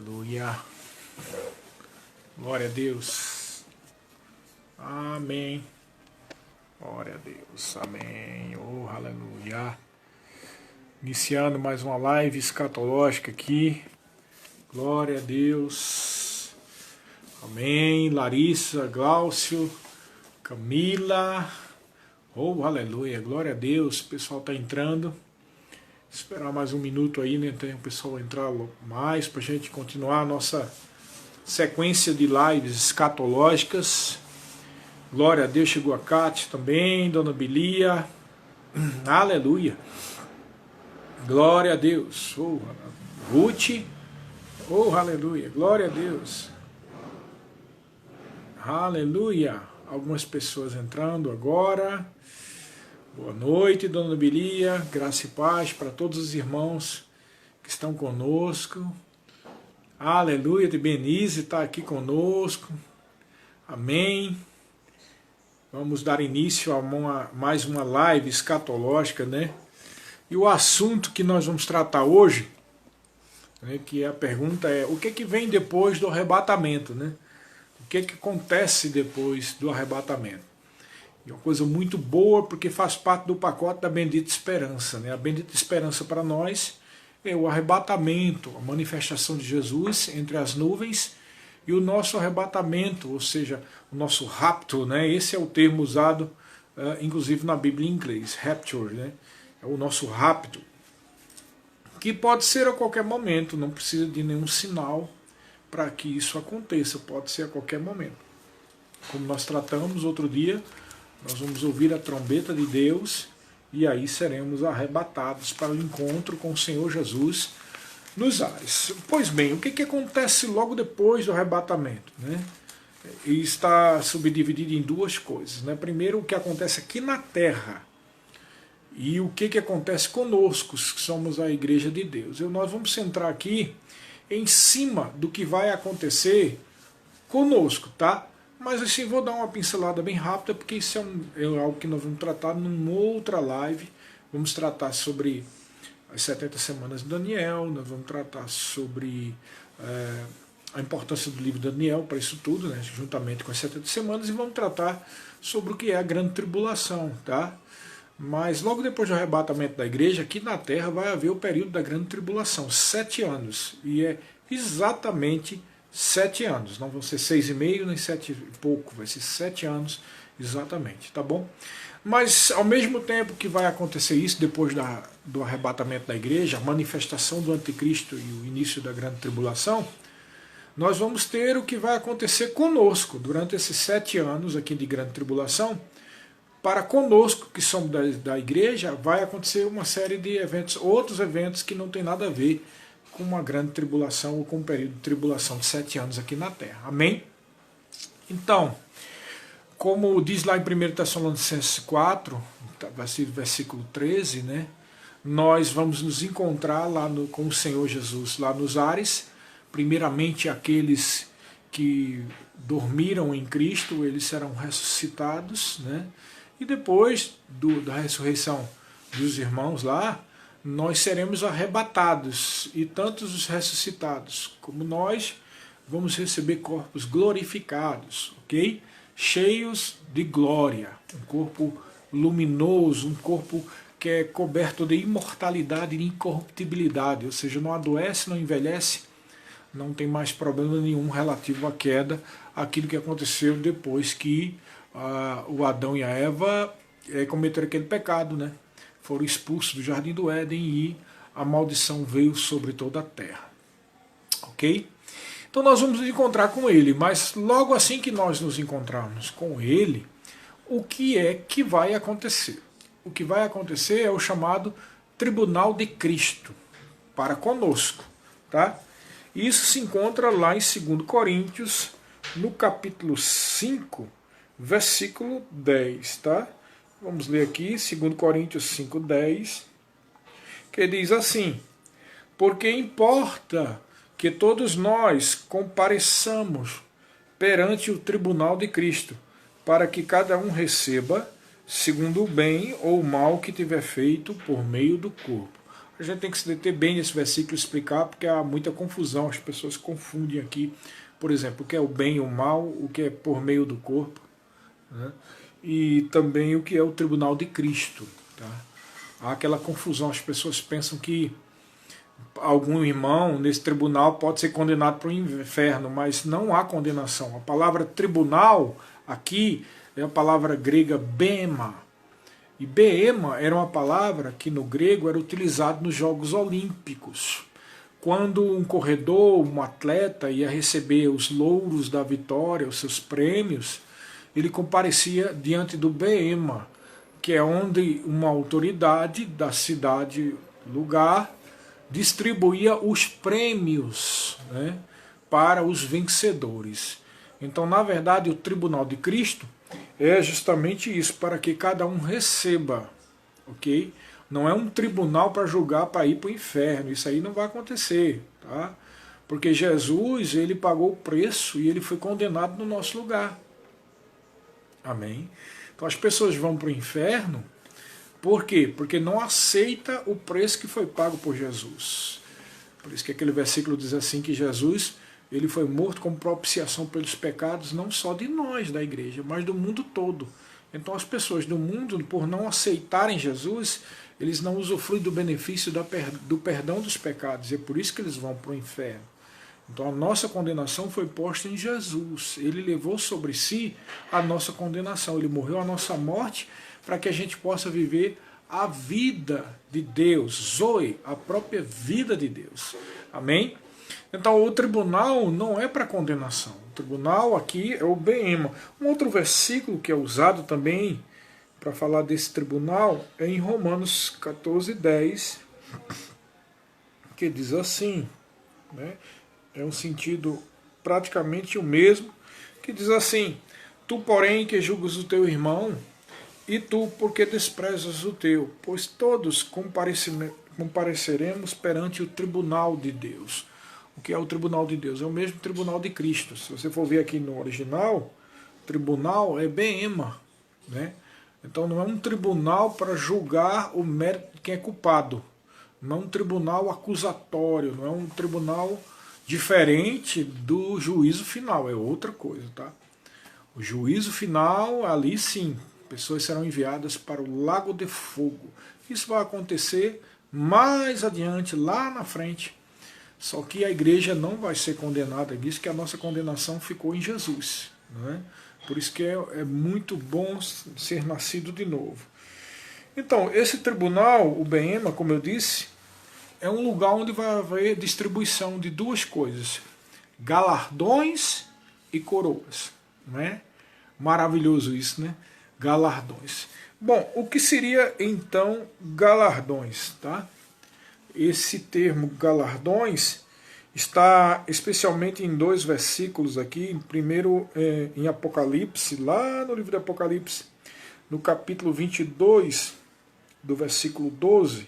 Aleluia. Glória a Deus. Amém. Glória a Deus. Amém. Oh, aleluia. Iniciando mais uma live escatológica aqui. Glória a Deus. Amém. Larissa, Glaucio, Camila. Oh, aleluia. Glória a Deus. O pessoal está entrando. Esperar mais um minuto aí, né? Tem o pessoal entrar mais para a gente continuar a nossa sequência de lives escatológicas. Glória a Deus, chegou a Cátia também, Dona Belia. Aleluia. Glória a Deus. Oh, Ruth. Oh, aleluia. Glória a Deus. Aleluia. Algumas pessoas entrando agora. Boa noite, Dona Belia, graça e paz para todos os irmãos que estão conosco. Aleluia, de Benize está aqui conosco. Amém. Vamos dar início a mais uma live escatológica, né? E o assunto que nós vamos tratar hoje, né, que a pergunta é, o que vem depois do arrebatamento, né? O que acontece depois do arrebatamento? É uma coisa muito boa porque faz parte do pacote da bendita esperança, né? A bendita esperança para nós é o arrebatamento, a manifestação de Jesus entre as nuvens e o nosso arrebatamento, ou seja, o nosso rapto, né? Esse é o termo usado, inclusive na Bíblia em inglês, rapture, né? É o nosso rapto, que pode ser a qualquer momento, não precisa de nenhum sinal para que isso aconteça, pode ser a qualquer momento. Como nós tratamos outro dia, nós vamos ouvir a trombeta de Deus e aí seremos arrebatados para o encontro com o Senhor Jesus nos ares. Pois bem, o que acontece logo depois do arrebatamento, né? E está subdividido em duas coisas, né? Primeiro, o que acontece aqui na terra e o que acontece conosco, que somos a igreja de Deus. Nós vamos centrar aqui em cima do que vai acontecer conosco, tá? Mas assim, vou dar uma pincelada bem rápida, porque isso é algo que nós vamos tratar numa outra live. Vamos tratar sobre as 70 semanas de Daniel, nós vamos tratar sobre a importância do livro de Daniel para isso tudo, né, juntamente com as 70 semanas, e vamos tratar sobre o que é a grande tribulação, tá? Mas logo depois do arrebatamento da igreja, aqui na terra vai haver o período da grande tribulação, 7 anos, e é exatamente 7 anos, não vão ser 6,5 nem 7 e pouco, vai ser 7 anos exatamente, tá bom? Mas ao mesmo tempo que vai acontecer isso, depois do arrebatamento da igreja, a manifestação do anticristo e o início da grande tribulação, nós vamos ter o que vai acontecer conosco durante esses 7 anos aqui de grande tribulação. Para conosco, que somos da igreja, vai acontecer uma série de eventos, outros eventos que não tem nada a ver com uma grande tribulação ou com um período de tribulação de 7 anos aqui na Terra. Amém? Então, como diz lá em 1 Tessalonicenses 4, versículo 13, né, nós vamos nos encontrar lá com o Senhor Jesus, lá nos ares. Primeiramente aqueles que dormiram em Cristo, eles serão ressuscitados, né? E depois da ressurreição dos irmãos lá, nós seremos arrebatados, e tantos os ressuscitados como nós vamos receber corpos glorificados, ok? Cheios de glória, um corpo luminoso, um corpo que é coberto de imortalidade e de incorruptibilidade, ou seja, não adoece, não envelhece, não tem mais problema nenhum relativo à queda, aquilo que aconteceu depois que o Adão e a Eva cometeram aquele pecado, né? Foram expulsos do Jardim do Éden e a maldição veio sobre toda a terra. Ok? Então nós vamos nos encontrar com ele, mas logo assim que nós nos encontrarmos com ele, o que é que vai acontecer? O que vai acontecer é o chamado Tribunal de Cristo para conosco, tá? Isso se encontra lá em 2 Coríntios, no capítulo 5, versículo 10, tá? Vamos ler aqui, 2 Coríntios 5:10, que diz assim: porque importa que todos nós compareçamos perante o tribunal de Cristo, para que cada um receba segundo o bem ou o mal que tiver feito por meio do corpo. A gente tem que se deter bem nesse versículo e explicar, porque há muita confusão, as pessoas confundem aqui, por exemplo, o que é o bem e o mal, o que é por meio do corpo, né? E também o que é o tribunal de Cristo. Tá? Há aquela confusão, as pessoas pensam que algum irmão nesse tribunal pode ser condenado para o inferno, mas não há condenação. A palavra tribunal aqui é a palavra grega bema. E bema era uma palavra que no grego era utilizada nos Jogos Olímpicos. Quando um corredor, um atleta ia receber os louros da vitória, os seus prêmios, ele comparecia diante do bema, que é onde uma autoridade da cidade, lugar, distribuía os prêmios, né, para os vencedores. Então, na verdade, o tribunal de Cristo é justamente isso, para que cada um receba, ok? Não é um tribunal para julgar para ir para o inferno, isso aí não vai acontecer, tá? Porque Jesus, ele pagou o preço e ele foi condenado no nosso lugar. Amém? Então as pessoas vão para o inferno, por quê? Porque não aceita o preço que foi pago por Jesus. Por isso que aquele versículo diz assim, que Jesus, ele foi morto como propiciação pelos pecados, não só de nós, da igreja, mas do mundo todo. Então as pessoas do mundo, por não aceitarem Jesus, eles não usufruem do benefício do perdão dos pecados, e é por isso que eles vão para o inferno. Então a nossa condenação foi posta em Jesus. Ele levou sobre si a nossa condenação. Ele morreu a nossa morte para que a gente possa viver a vida de Deus. Zoe, a própria vida de Deus. Amém? Então o tribunal não é para condenação. O tribunal aqui é o bema. Um outro versículo que é usado também para falar desse tribunal é em Romanos 14:10, que diz assim, né? É um sentido praticamente o mesmo, que diz assim: tu, porém, que julgas o teu irmão, e tu, porque desprezas o teu, pois todos compareceremos perante o tribunal de Deus. O que é o tribunal de Deus? É o mesmo tribunal de Cristo. Se você for ver aqui no original, tribunal é bema, né? Então não é um tribunal para julgar o mérito de quem é culpado. Não é um tribunal acusatório, não é um tribunal diferente do juízo final, é outra coisa, tá? O juízo final, ali sim, pessoas serão enviadas para o lago de fogo. Isso vai acontecer mais adiante, lá na frente. Só que a igreja não vai ser condenada, diz que a nossa condenação ficou em Jesus, não é? Por isso que é muito bom ser nascido de novo. Então, esse tribunal, o Bema, como eu disse, é um lugar onde vai haver distribuição de duas coisas: galardões e coroas. Não é? Maravilhoso isso, né? Galardões. Bom, o que seria então galardões? Tá? Esse termo galardões está especialmente em dois versículos aqui. Primeiro em Apocalipse, lá no livro de Apocalipse, no capítulo 22, do versículo 12,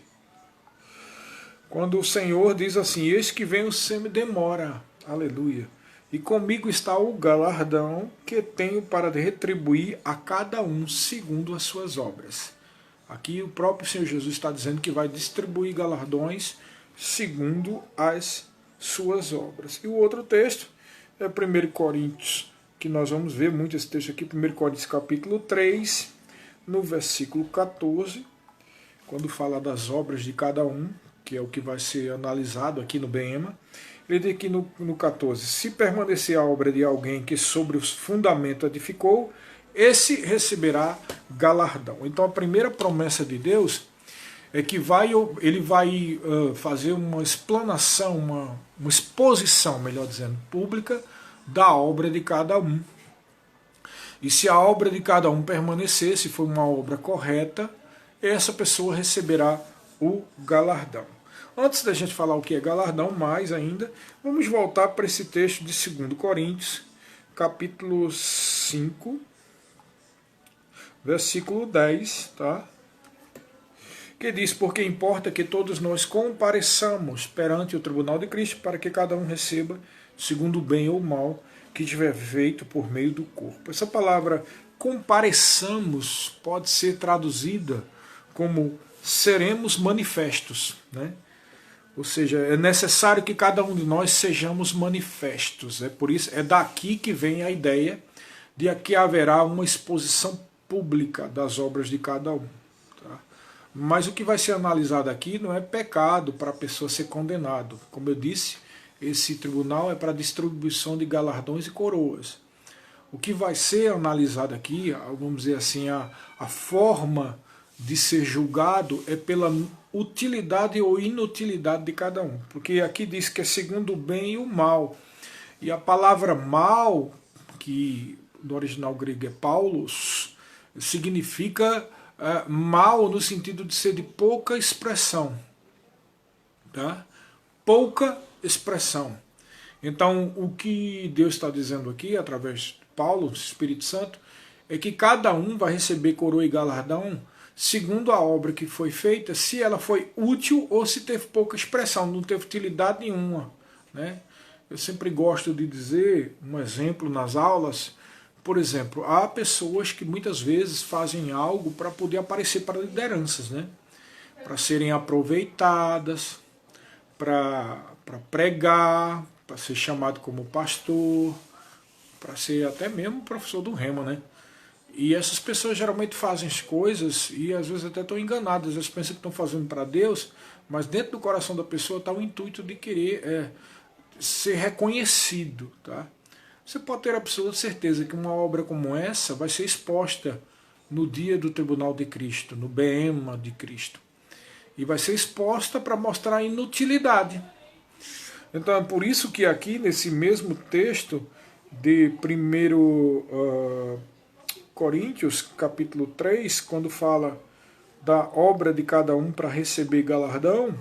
quando o Senhor diz assim: eis que venho sem demora, aleluia, e comigo está o galardão que tenho para retribuir a cada um segundo as suas obras. Aqui o próprio Senhor Jesus está dizendo que vai distribuir galardões segundo as suas obras. E o outro texto é 1 Coríntios, que nós vamos ver muito esse texto aqui, 1 Coríntios capítulo 3, no versículo 14, quando fala das obras de cada um, que é o que vai ser analisado aqui no Bema. Ele diz aqui no 14: se permanecer a obra de alguém que sobre os fundamentos edificou, esse receberá galardão. Então a primeira promessa de Deus é que ele vai fazer uma explanação, uma exposição, melhor dizendo, pública da obra de cada um. E se a obra de cada um permanecer, se for uma obra correta, essa pessoa receberá o galardão. Antes da gente falar o que é galardão, mais ainda, vamos voltar para esse texto de 2 Coríntios, capítulo 5, versículo 10, tá? Que diz: porque importa que todos nós compareçamos perante o tribunal de Cristo, para que cada um receba segundo o bem ou o mal que tiver feito por meio do corpo. Essa palavra compareçamos pode ser traduzida como seremos manifestos, né? Ou seja, é necessário que cada um de nós sejamos manifestos. É por isso, é daqui que vem a ideia de que haverá uma exposição pública das obras de cada um. Tá? Mas o que vai ser analisado aqui não é pecado para a pessoa ser condenado. Como eu disse, esse tribunal é para distribuição de galardões e coroas. O que vai ser analisado aqui, vamos dizer assim, a forma de ser julgado é pela utilidade ou inutilidade de cada um. Porque aqui diz que é segundo o bem e o mal. E a palavra mal, que no original grego é paulos, significa mal no sentido de ser de pouca expressão. Tá? Pouca expressão. Então, o que Deus está dizendo aqui, através de Paulo, Espírito Santo, é que cada um vai receber coroa e galardão segundo a obra que foi feita, se ela foi útil ou se teve pouca expressão, não teve utilidade nenhuma. Né? Eu sempre gosto de dizer, um exemplo nas aulas, por exemplo, há pessoas que muitas vezes fazem algo para poder aparecer para lideranças, né? Para serem aproveitadas, para pregar, para ser chamado como pastor, para ser até mesmo professor do remo, né? E essas pessoas geralmente fazem as coisas e às vezes até estão enganadas, às vezes pensam que estão fazendo para Deus, mas dentro do coração da pessoa está o intuito de querer ser reconhecido. Tá? Você pode ter absoluta certeza que uma obra como essa vai ser exposta no dia do tribunal de Cristo, no bema de Cristo. E vai ser exposta para mostrar a inutilidade. Então é por isso que aqui nesse mesmo texto de 1 Coríntios, capítulo 3, quando fala da obra de cada um para receber galardão,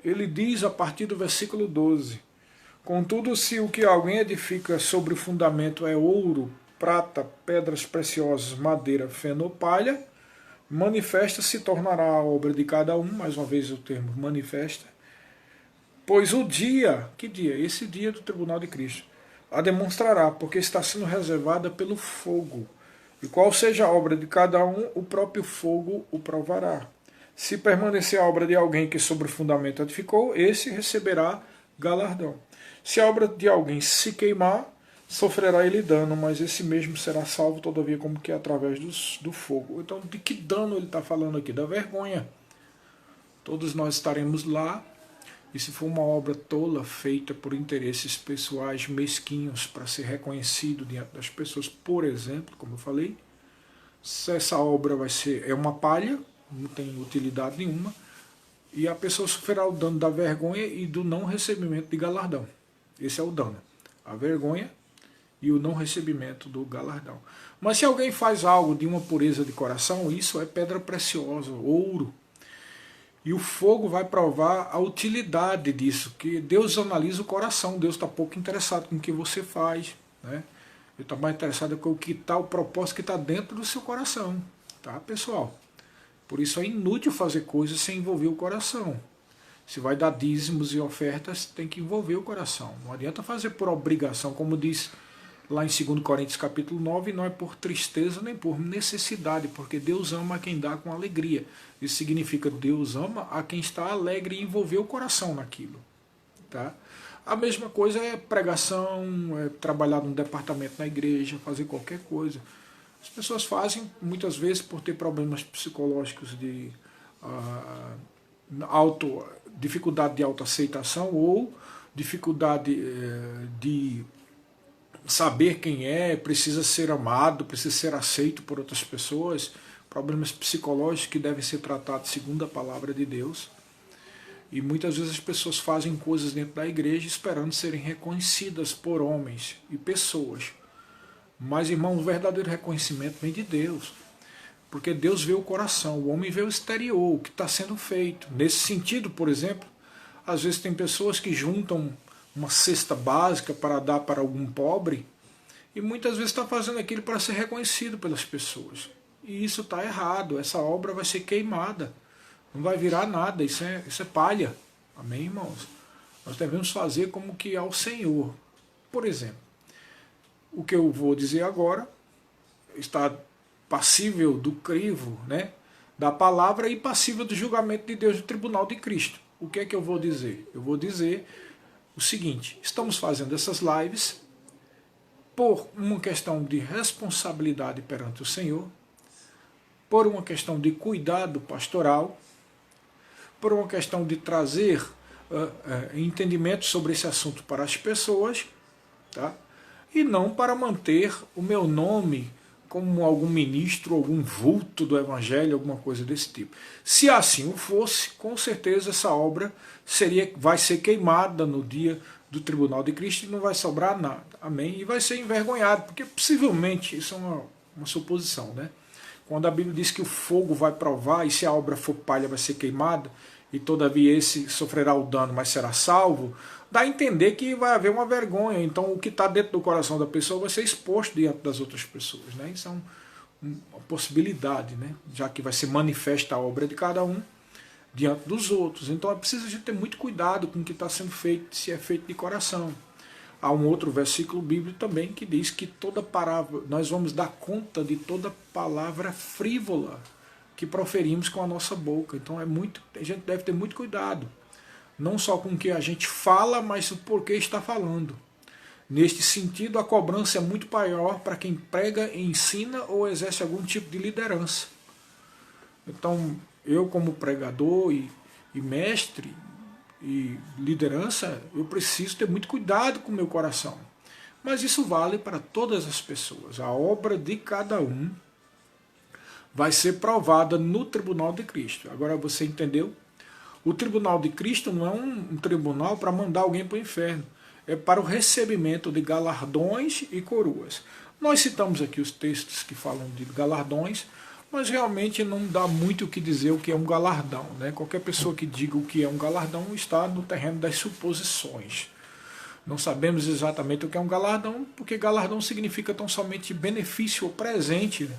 ele diz a partir do versículo 12: contudo, se o que alguém edifica sobre o fundamento é ouro, prata, pedras preciosas, madeira, feno ou palha, manifesta se tornará a obra de cada um, mais uma vez o termo manifesta, pois o dia, que dia? Esse dia do tribunal de Cristo, a demonstrará, porque está sendo reservada pelo fogo. E qual seja a obra de cada um, o próprio fogo o provará. Se permanecer a obra de alguém que sobre o fundamento edificou, esse receberá galardão. Se a obra de alguém se queimar, sofrerá ele dano, mas esse mesmo será salvo, todavia, como que é através do fogo. Então, de que dano ele está falando aqui? Da vergonha. Todos nós estaremos lá, e se for uma obra tola, feita por interesses pessoais mesquinhos para ser reconhecido diante das pessoas, por exemplo, como eu falei, se essa obra é uma palha, não tem utilidade nenhuma, e a pessoa sofrerá o dano da vergonha e do não recebimento de galardão. Esse é o dano, a vergonha e o não recebimento do galardão. Mas se alguém faz algo de uma pureza de coração, isso é pedra preciosa, ouro. E o fogo vai provar a utilidade disso, que Deus analisa o coração, Deus está pouco interessado com o que você faz, né? Ele está mais interessado com o que está, o propósito que está dentro do seu coração, tá, pessoal? Por isso é inútil fazer coisas sem envolver o coração. Se vai dar dízimos e ofertas, tem que envolver o coração. Não adianta fazer por obrigação, como diz lá em 2 Coríntios capítulo 9, não é por tristeza nem por necessidade, porque Deus ama a quem dá com alegria. Isso significa que Deus ama a quem está alegre e envolver o coração naquilo. Tá? A mesma coisa é pregação, é trabalhar num departamento na igreja, fazer qualquer coisa. As pessoas fazem muitas vezes por ter problemas psicológicos de dificuldade de autoaceitação ou dificuldade de saber quem é, precisa ser amado, precisa ser aceito por outras pessoas, problemas psicológicos que devem ser tratados segundo a palavra de Deus. E muitas vezes as pessoas fazem coisas dentro da igreja esperando serem reconhecidas por homens e pessoas. Mas, irmão, o verdadeiro reconhecimento vem de Deus. Porque Deus vê o coração, o homem vê o exterior, o que está sendo feito. Nesse sentido, por exemplo, às vezes tem pessoas que juntam uma cesta básica para dar para algum pobre, e muitas vezes está fazendo aquilo para ser reconhecido pelas pessoas. E isso está errado, essa obra vai ser queimada, não vai virar nada, isso é palha. Amém, irmãos? Nós devemos fazer como que ao Senhor. Por exemplo, o que eu vou dizer agora está passível do crivo, né, da palavra e passível do julgamento de Deus no tribunal de Cristo. o que é que eu vou dizer? Eu vou dizer o seguinte: estamos fazendo essas lives por uma questão de responsabilidade perante o Senhor, por uma questão de cuidado pastoral, por uma questão de trazer entendimento sobre esse assunto para as pessoas, tá? E não para manter o meu nome como algum ministro, algum vulto do Evangelho, alguma coisa desse tipo. Se assim o fosse, com certeza essa obra vai ser queimada no dia do Tribunal de Cristo e não vai sobrar nada. Amém? E vai ser envergonhado, porque possivelmente, isso é uma suposição, né? Quando a Bíblia diz que o fogo vai provar, e se a obra for palha vai ser queimada, e todavia esse sofrerá o dano, mas será salvo, dá a entender que vai haver uma vergonha. Então o que está dentro do coração da pessoa vai ser exposto diante das outras pessoas, né? Isso é uma possibilidade, né? Já que vai ser manifesta a obra de cada um diante dos outros. Então é preciso a gente ter muito cuidado com o que está sendo feito, se é feito de coração. Há um outro versículo bíblico também que diz que toda palavra, nós vamos dar conta de toda palavra frívola que proferimos com a nossa boca. Então a gente deve ter muito cuidado, não só com o que a gente fala, mas o porquê está falando. Neste sentido, a cobrança é muito maior para quem prega, ensina ou exerce algum tipo de liderança. Então, eu como pregador e mestre e liderança, eu preciso ter muito cuidado com o meu coração. Mas isso vale para todas as pessoas. A obra de cada um vai ser provada no tribunal de Cristo. Agora você entendeu? O tribunal de Cristo não é um tribunal para mandar alguém para o inferno. É para o recebimento de galardões e coroas. Nós citamos aqui os textos que falam de galardões, mas realmente não dá muito o que dizer o que é um galardão, né? Qualquer pessoa que diga o que é um galardão está no terreno das suposições. Não sabemos exatamente o que é um galardão, porque galardão significa tão somente benefício ou presente, né?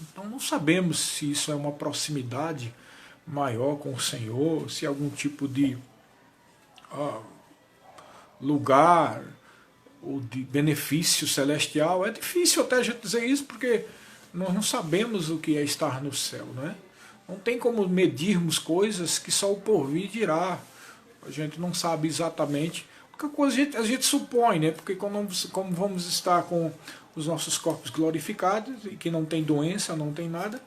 Então não sabemos se isso é uma proximidade maior com o Senhor, se é algum tipo de lugar ou de benefício celestial. É difícil até a gente dizer isso, porque nós não sabemos o que é estar no céu, né? Não tem como medirmos coisas que só o porvir dirá. A gente não sabe exatamente. Porque a gente supõe, né? Porque como vamos estar com os nossos corpos glorificados e que não tem doença, não tem nada,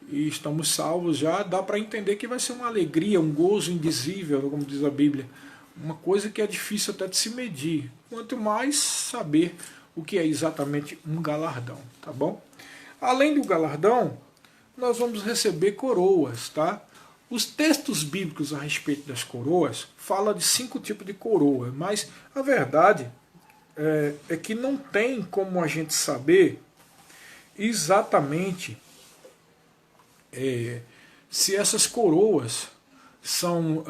e estamos salvos já, dá para entender que vai ser uma alegria, um gozo indizível, como diz a Bíblia. Uma coisa que é difícil até de se medir. Quanto mais saber o que é exatamente um galardão, tá bom? Além do galardão, nós vamos receber coroas, tá? Os textos bíblicos a respeito das coroas falam de 5 tipos de coroa, mas a verdade é que não tem como a gente saber exatamente se essas coroas são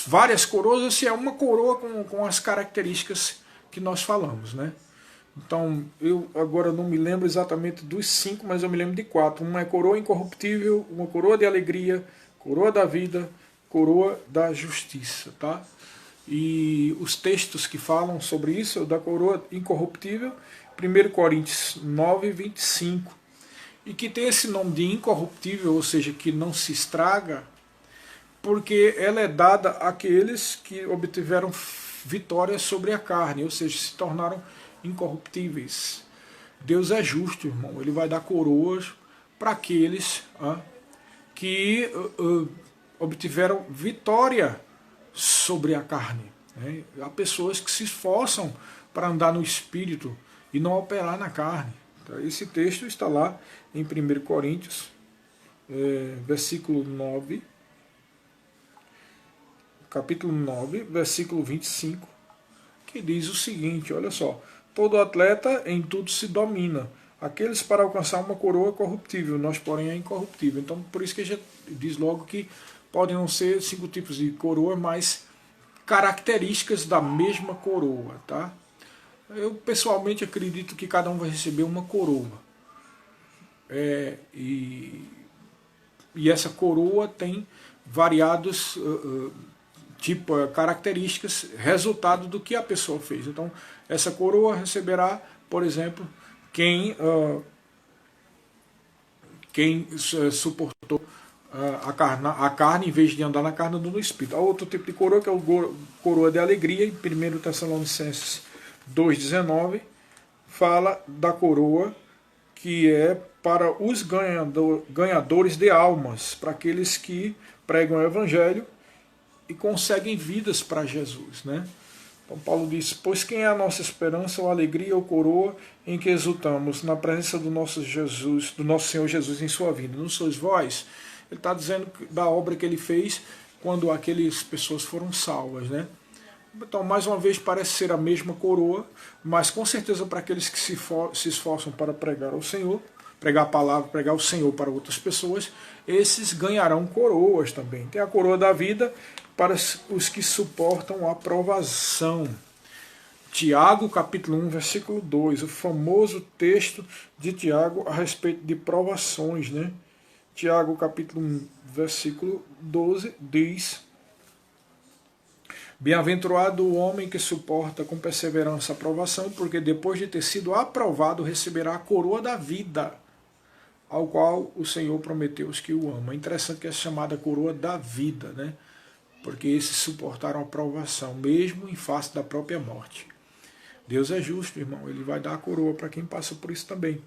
várias coroas ou se é uma coroa com as características que nós falamos, né? Então, eu agora não me lembro exatamente dos 5, mas eu me lembro de 4. Uma é coroa incorruptível, uma coroa de alegria, coroa da vida, coroa da justiça, tá? E os textos que falam sobre isso, da coroa incorruptível, 1 Coríntios 9, 25. E que tem esse nome de incorruptível, ou seja, que não se estraga, porque ela é dada àqueles que obtiveram vitória sobre a carne, ou seja, se tornaram incorruptíveis. Deus é justo, irmão. Ele vai dar coroas para aqueles que obtiveram vitória sobre a carne, né? Há pessoas que se esforçam para andar no espírito e não operar na carne. Então, esse texto está lá em 1 Coríntios, versículo 9, capítulo 9, versículo 25, que diz o seguinte, olha só: todo atleta em tudo se domina, aqueles para alcançar uma coroa corruptível, nós porém é incorruptível. Então por isso que a gente diz logo que podem não ser 5 tipos de coroa, mas características da mesma coroa, tá? Eu pessoalmente acredito que cada um vai receber uma coroa. E essa coroa tem variados características, resultado do que a pessoa fez. Então, essa coroa receberá, por exemplo, quem suportou a carne em vez de andar na carne, andando no espírito. Há outro tipo de coroa, que é o coroa de alegria, em 1 Tessalonicenses 2,19, fala da coroa que é para os ganhadores de almas, para aqueles que pregam o evangelho e conseguem vidas para Jesus, né? Então Paulo diz: pois quem é a nossa esperança, ou alegria, ou coroa, em que exultamos na presença do nosso Jesus, do nosso Senhor Jesus em sua vida? Não sois vós? Ele está dizendo da obra que ele fez quando aquelas pessoas foram salvas, né? Então, mais uma vez, parece ser a mesma coroa, mas com certeza para aqueles que se esforçam para pregar ao Senhor, pregar a palavra, pregar o Senhor para outras pessoas, esses ganharão coroas também. Tem a coroa da vida para os que suportam a provação. Tiago, capítulo 1, versículo 2, o famoso texto de Tiago a respeito de provações, né? Tiago, capítulo 1, versículo 12, diz: bem-aventurado o homem que suporta com perseverança a provação, porque depois de ter sido aprovado, receberá a coroa da vida, ao qual o Senhor prometeu os que o amam. É interessante que é chamada coroa da vida, né? Porque esses suportaram a provação, mesmo em face da própria morte. Deus é justo, irmão, ele vai dar a coroa para quem passa por isso também.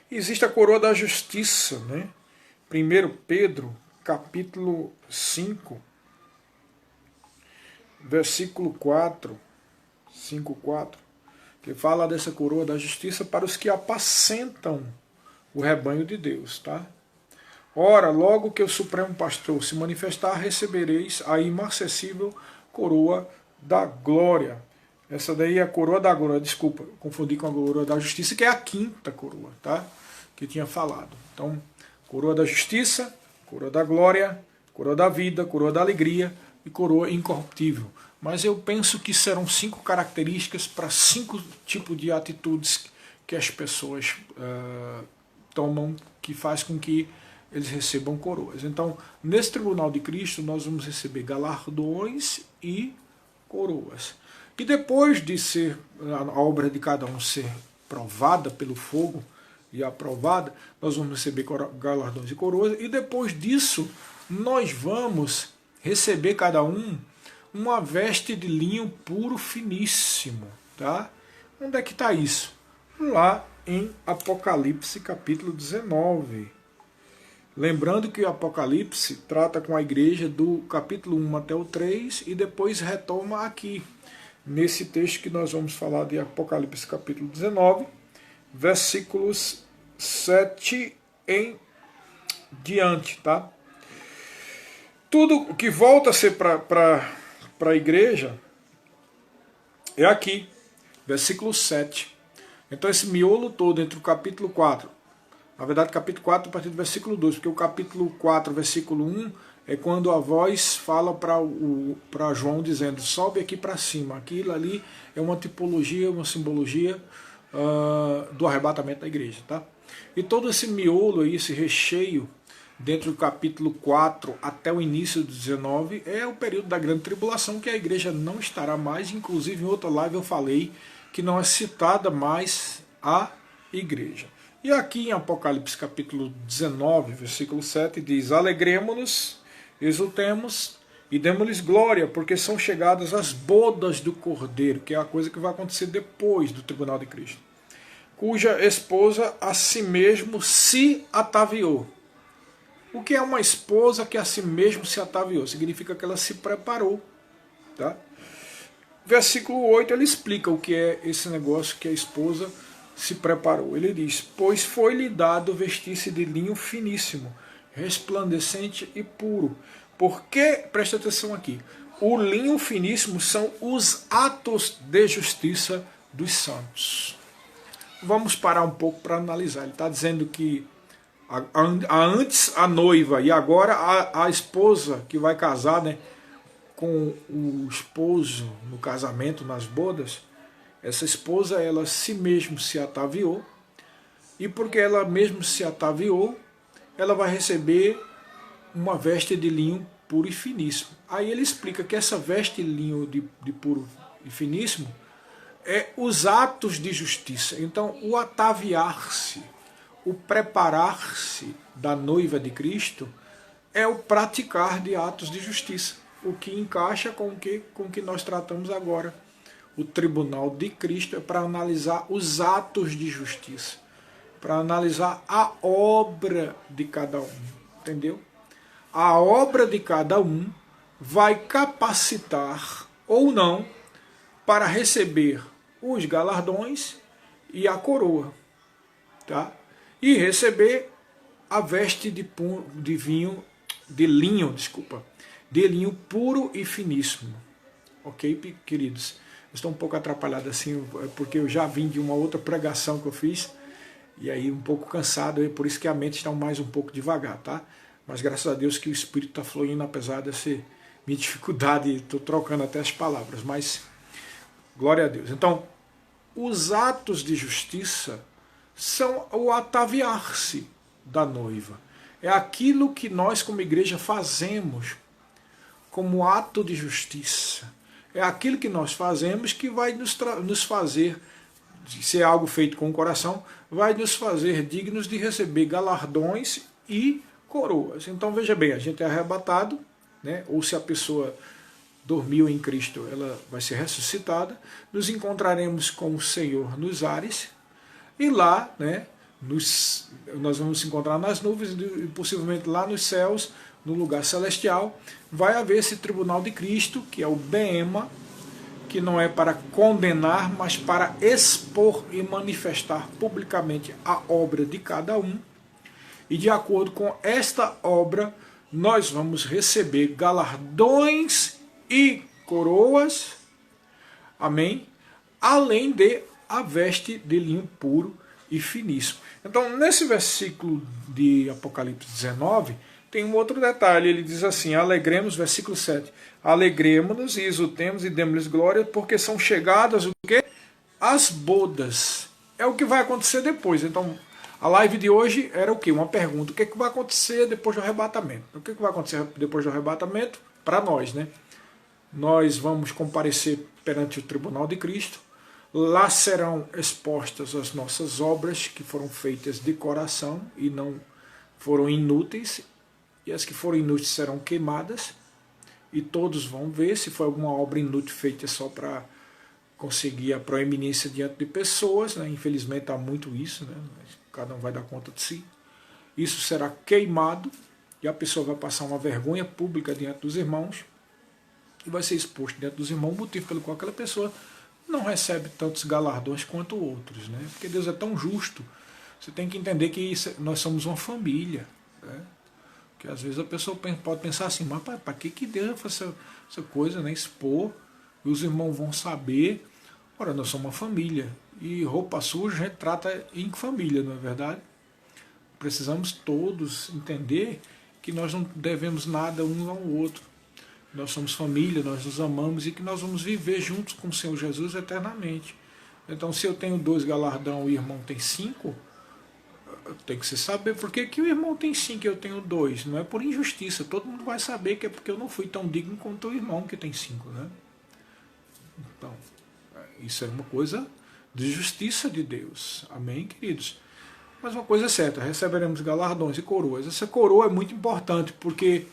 Existe a coroa da justiça, né? 1 Pedro, capítulo 5, versículo 4, 5:4, que fala dessa coroa da justiça para os que apacentam o rebanho de Deus, tá? Ora, logo que o Supremo Pastor se manifestar, recebereis a imarcessível coroa da glória. Essa daí é a coroa da glória, desculpa, confundi com a coroa da justiça, que é a quinta coroa, tá? Que tinha falado. Então, coroa da justiça, coroa da glória, coroa da vida, coroa da alegria e coroa incorruptível. Mas eu penso que serão 5 características para 5 tipos de atitudes que as pessoas tomam, que faz com que eles recebam coroas. Então, nesse tribunal de Cristo, nós vamos receber galardões e coroas. E depois de ser a obra de cada um ser provada pelo fogo e aprovada, nós vamos receber galardões e coroas. E depois disso, nós vamos receber cada um uma veste de linho puro finíssimo, tá? Onde é que está isso? Lá em Apocalipse capítulo 19. Lembrando que o Apocalipse trata com a igreja do capítulo 1 até o 3 e depois retoma aqui, nesse texto que nós vamos falar de Apocalipse capítulo 19, versículos 7 em diante, tá? Tudo que volta a ser para a igreja é aqui, versículo 7. Então esse miolo todo entre o capítulo 4, na verdade capítulo 4 a partir do versículo 2, porque o capítulo 4, versículo 1 é quando a voz fala para João dizendo: sobe aqui para cima. Aquilo ali é uma tipologia, uma simbologia do arrebatamento da igreja, tá? E todo esse miolo aí, esse recheio dentro do capítulo 4 até o início do 19 é o período da grande tribulação, que a igreja não estará mais. Inclusive em outra live eu falei que não é citada mais a igreja. E aqui em Apocalipse capítulo 19, versículo 7, diz: alegremo-nos, exultemos e demos-lhes glória, porque são chegadas as bodas do Cordeiro, que é a coisa que vai acontecer depois do tribunal de Cristo, cuja esposa a si mesmo se ataviou. O que é uma esposa que a si mesmo se ataviou? Significa que ela se preparou, tá? Versículo 8, ele explica o que é esse negócio que a esposa se preparou. Ele diz: pois foi-lhe dado vestir-se de linho finíssimo, resplandecente e puro. Porque, presta atenção aqui, o linho finíssimo são os atos de justiça dos santos. Vamos parar um pouco para analisar. Ele está dizendo que antes a noiva e agora a esposa que vai casar, né, com o esposo no casamento, nas bodas, essa esposa, ela si mesmo se ataviou, e porque ela mesmo se ataviou, ela vai receber uma veste de linho puro e finíssimo. Aí ele explica que essa veste de linho de puro e finíssimo é os atos de justiça. Então, o ataviar-se, o preparar-se da noiva de Cristo é o praticar de atos de justiça, o que encaixa com o que nós tratamos agora. O tribunal de Cristo é para analisar os atos de justiça, para analisar a obra de cada um, entendeu? A obra de cada um vai capacitar ou não para receber os galardões e a coroa, tá? E receber a veste de linho puro e finíssimo. Ok, queridos? Estou um pouco atrapalhado assim, porque eu já vim de uma outra pregação que eu fiz, e aí um pouco cansado, é por isso que a mente está mais um pouco devagar, tá? Mas graças a Deus que o Espírito está fluindo, apesar dessa minha dificuldade, estou trocando até as palavras, mas glória a Deus. Então, os atos de justiça são o ataviar-se da noiva. É aquilo que nós como igreja fazemos como ato de justiça. É aquilo que nós fazemos que vai nos fazer, se é algo feito com o coração, vai nos fazer dignos de receber galardões e coroas. Então veja bem, a gente é arrebatado, né? Ou se a pessoa dormiu em Cristo, ela vai ser ressuscitada, nos encontraremos com o Senhor nos ares, e lá, né, nós vamos nos encontrar nas nuvens, e possivelmente lá nos céus, no lugar celestial, vai haver esse tribunal de Cristo, que é o Bema, que não é para condenar, mas para expor e manifestar publicamente a obra de cada um. E de acordo com esta obra, nós vamos receber galardões e coroas, amém? Além de a veste de linho puro e finíssimo. Então, nesse versículo de Apocalipse 19, tem um outro detalhe, ele diz assim, alegremos, versículo 7, alegremos-nos e exultemos e demos-lhes glória, porque são chegadas o quê? As bodas. É o que vai acontecer depois. Então, a live de hoje era o quê? Uma pergunta. O que, é que vai acontecer depois do arrebatamento? O que, é que vai acontecer depois do arrebatamento? Para nós, né? Nós vamos comparecer perante o tribunal de Cristo. Lá serão expostas as nossas obras que foram feitas de coração e não foram inúteis. E as que forem inúteis serão queimadas, e todos vão ver se foi alguma obra inútil feita só para conseguir a proeminência diante de pessoas, né? Infelizmente há muito isso, né? Cada um vai dar conta de si. Isso será queimado, e a pessoa vai passar uma vergonha pública diante dos irmãos, e vai ser exposto diante dos irmãos, o motivo pelo qual aquela pessoa não recebe tantos galardões quanto outros, né? Porque Deus é tão justo. Você tem que entender que nós somos uma família, né? Que às vezes a pessoa pode pensar assim, mas para que Deus faz essa coisa, né? Expor, e os irmãos vão saber. Ora, nós somos uma família, e roupa suja a gente trata em família, não é verdade? Precisamos todos entender que nós não devemos nada um ao outro. Nós somos família, nós nos amamos, e que nós vamos viver juntos com o Senhor Jesus eternamente. Então, se eu tenho 2 galardão e o irmão tem 5, tem que se saber por que o irmão tem 5 e eu tenho 2. Não é por injustiça. Todo mundo vai saber que é porque eu não fui tão digno quanto o irmão que tem 5. Né? Então, isso é uma coisa de justiça de Deus. Amém, queridos? Mas uma coisa é certa, receberemos galardões e coroas. Essa coroa é muito importante, porque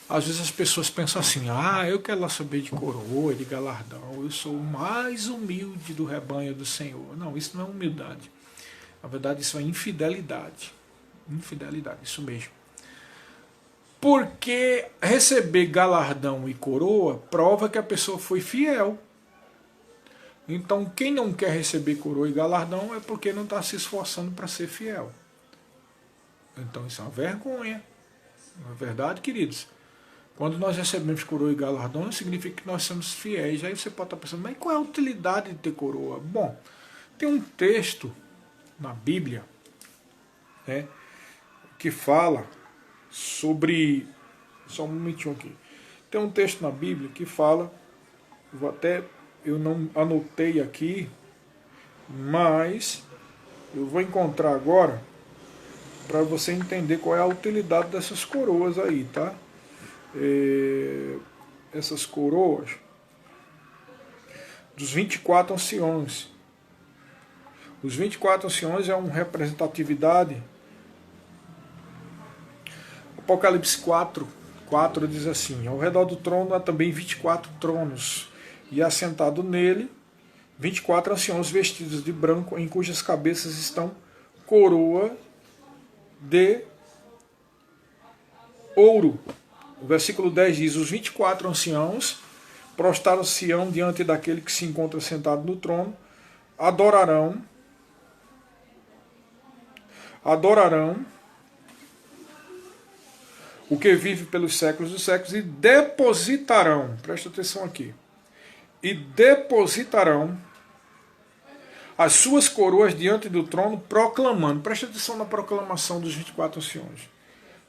às vezes as pessoas pensam assim, eu quero lá saber de coroa, de galardão, eu sou o mais humilde do rebanho do Senhor. Não, isso não é humildade. Na verdade, isso é infidelidade. Infidelidade, isso mesmo. Porque receber galardão e coroa prova que a pessoa foi fiel. Então, quem não quer receber coroa e galardão é porque não está se esforçando para ser fiel. Então, isso é uma vergonha. Não é verdade, queridos? Quando nós recebemos coroa e galardão, significa que nós somos fiéis. Aí você pode estar pensando, mas qual é a utilidade de ter coroa? Bom, tem um texto na Bíblia, né, que fala sobre... Só um momentinho aqui. Tem um texto na Bíblia que fala... Eu não anotei aqui, mas eu vou encontrar agora para você entender qual é a utilidade dessas coroas aí, tá? Essas coroas dos 24 anciões. Os 24 anciões é uma representatividade. Apocalipse 4 diz assim: ao redor do trono há também 24 tronos, e assentado nele 24 anciãos vestidos de branco, em cujas cabeças estão coroa de ouro. O versículo 10 diz: os 24 anciãos prostaram-se-ão diante daquele que se encontra sentado no trono, adorarão o que vive pelos séculos dos séculos e depositarão, presta atenção aqui, e depositarão as suas coroas diante do trono, proclamando, presta atenção na proclamação dos 24 anciãos: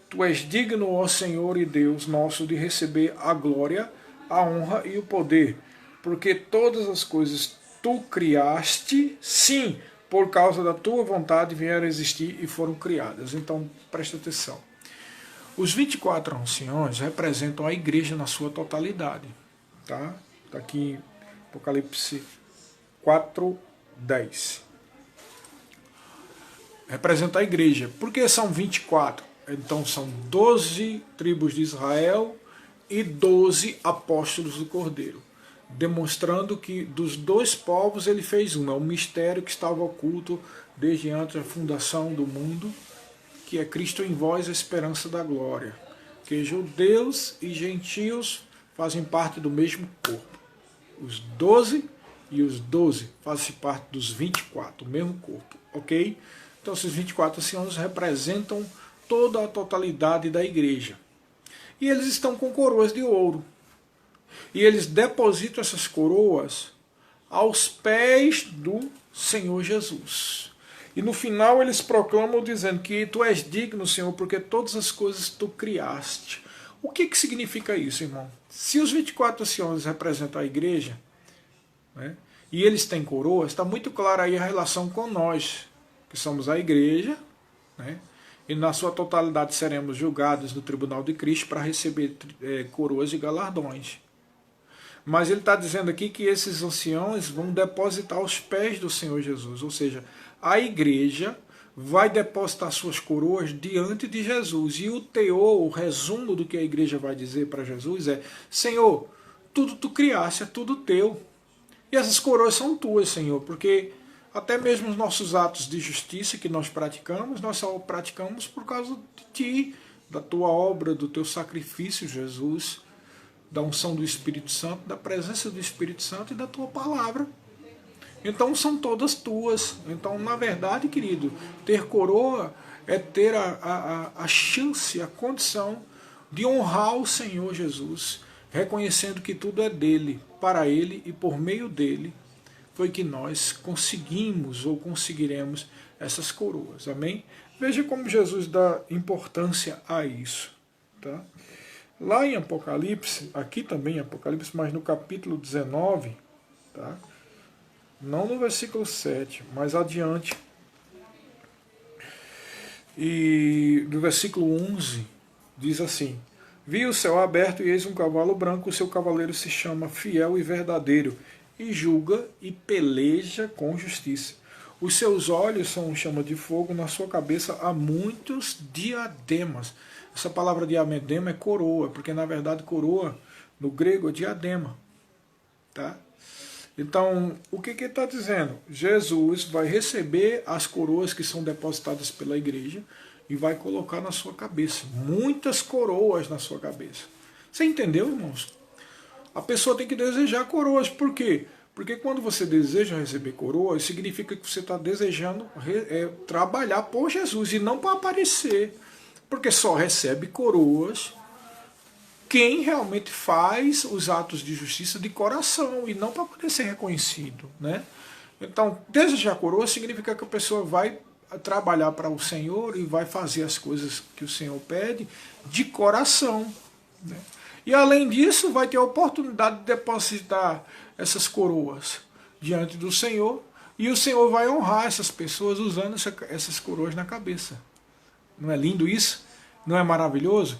tu és digno, ó Senhor e Deus nosso, de receber a glória, a honra e o poder, porque todas as coisas tu criaste, sim, por causa da tua vontade vieram a existir e foram criadas. Então, presta atenção. Os 24 anciãos representam a igreja na sua totalidade. Tá? Está aqui em Apocalipse 4:10. Representa a igreja. Por que são 24? Então são 12 tribos de Israel e 12 apóstolos do Cordeiro, demonstrando que dos dois povos ele fez um. É um mistério que estava oculto desde antes da fundação do mundo, que é Cristo em vós, a esperança da glória. Que judeus e gentios fazem parte do mesmo corpo. Os 12 e os 12 fazem parte dos 24, o mesmo corpo, ok? Então esses 24 anciãos representam toda a totalidade da igreja. E eles estão com coroas de ouro. E eles depositam essas coroas aos pés do Senhor Jesus. E no final eles proclamam dizendo que tu és digno, Senhor, porque todas as coisas tu criaste. O que significa isso, irmão? Se os 24 anciãos representam a igreja, né, e eles têm coroas, está muito clara aí a relação com nós, que somos a igreja, né, e na sua totalidade seremos julgados no tribunal de Cristo para receber coroas e galardões. Mas ele está dizendo aqui que esses anciãos vão depositar aos pés do Senhor Jesus, ou seja, a igreja vai depositar suas coroas diante de Jesus. E o teor, o resumo do que a igreja vai dizer para Jesus é: Senhor, tudo tu criaste, é tudo teu. E essas coroas são tuas, Senhor, porque até mesmo os nossos atos de justiça que nós só praticamos por causa de Ti, da Tua obra, do Teu sacrifício, Jesus, da unção do Espírito Santo, da presença do Espírito Santo e da Tua palavra. Então são todas Tuas. Então, na verdade, querido, ter coroa é ter a chance, a condição de honrar o Senhor Jesus, reconhecendo que tudo é dele, para Ele e por meio dele foi que nós conseguimos ou conseguiremos essas coroas. Amém? Veja como Jesus dá importância a isso. Tá? Lá em Apocalipse, aqui também em Apocalipse, mas no capítulo 19, tá? Não no versículo 7, mas adiante, e do versículo 11, diz assim: vi o céu aberto e eis um cavalo branco, o seu cavaleiro se chama Fiel e Verdadeiro, e julga e peleja com justiça. Os seus olhos são chama de fogo, na sua cabeça há muitos diademas. Essa palavra diadema é coroa, porque na verdade coroa no grego é diadema. Tá? Então, o que ele está dizendo? Jesus vai receber as coroas que são depositadas pela igreja e vai colocar na sua cabeça. Muitas coroas na sua cabeça. Você entendeu, irmãos? A pessoa tem que desejar coroas. Por quê? Porque quando você deseja receber coroas, significa que você está desejando trabalhar por Jesus e não para aparecer. Porque só recebe coroas quem realmente faz os atos de justiça de coração e não para poder ser reconhecido. Né? Então, desejar coroa significa que a pessoa vai trabalhar para o Senhor e vai fazer as coisas que o Senhor pede de coração. Né? E além disso, vai ter a oportunidade de depositar essas coroas diante do Senhor, e o Senhor vai honrar essas pessoas usando essas coroas na cabeça. Não é lindo isso? Não é maravilhoso?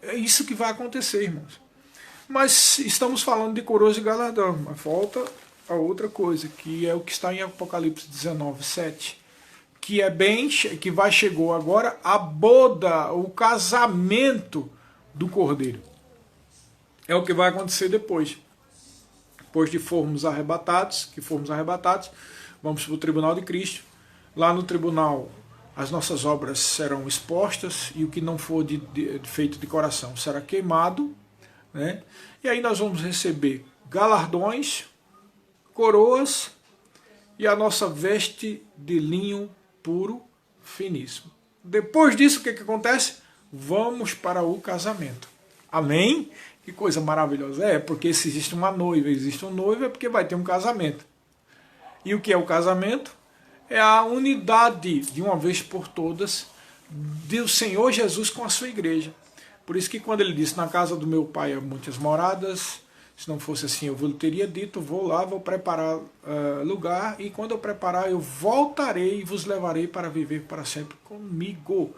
É isso que vai acontecer, irmãos. Mas estamos falando de coroas de galardão, mas falta a outra coisa, que é o que está em Apocalipse 19:7, que vai chegou agora a boda, o casamento do Cordeiro. É o que vai acontecer depois. Depois de formos arrebatados, vamos para o tribunal de Cristo. Lá no tribunal, as nossas obras serão expostas e o que não for feito de coração será queimado, né? E aí nós vamos receber galardões, coroas e a nossa veste de linho puro, finíssimo. Depois disso, o que acontece? Vamos para o casamento. Amém? Que coisa maravilhosa. É, porque se existe uma noiva, existe um noivo, é porque vai ter um casamento. E o que é o casamento? É a unidade, de uma vez por todas, do Senhor Jesus com a sua igreja. Por isso que quando ele disse, na casa do meu pai há muitas moradas, se não fosse assim eu vos teria dito, vou lá, vou preparar lugar, e quando eu preparar eu voltarei e vos levarei para viver para sempre comigo.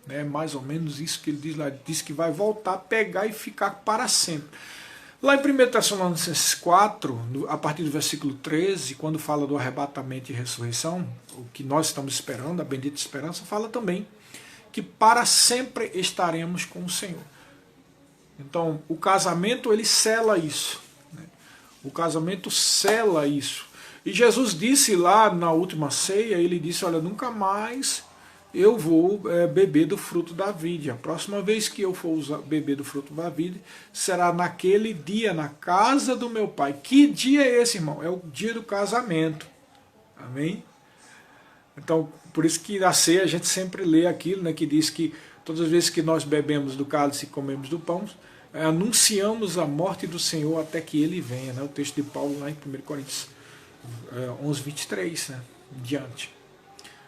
É mais ou menos isso que ele diz lá, ele diz que vai voltar, pegar e ficar para sempre. Lá em 1 Tessalonicenses 4, a partir do versículo 13, quando fala do arrebatamento e ressurreição, o que nós estamos esperando, a bendita esperança, fala também que para sempre estaremos com o Senhor. Então, o casamento, ele sela isso. Né? O casamento sela isso. E Jesus disse lá na última ceia, ele disse, olha, nunca mais eu vou beber do fruto da vide. A próxima vez que eu for beber do fruto da vide, será naquele dia, na casa do meu pai. Que dia é esse, irmão? É o dia do casamento. Amém? Então, por isso que na ceia a gente sempre lê aquilo, né, que diz que todas as vezes que nós bebemos do cálice e comemos do pão, anunciamos a morte do Senhor até que ele venha. Né? O texto de Paulo lá em 1 Coríntios 11, 23, né? Diante.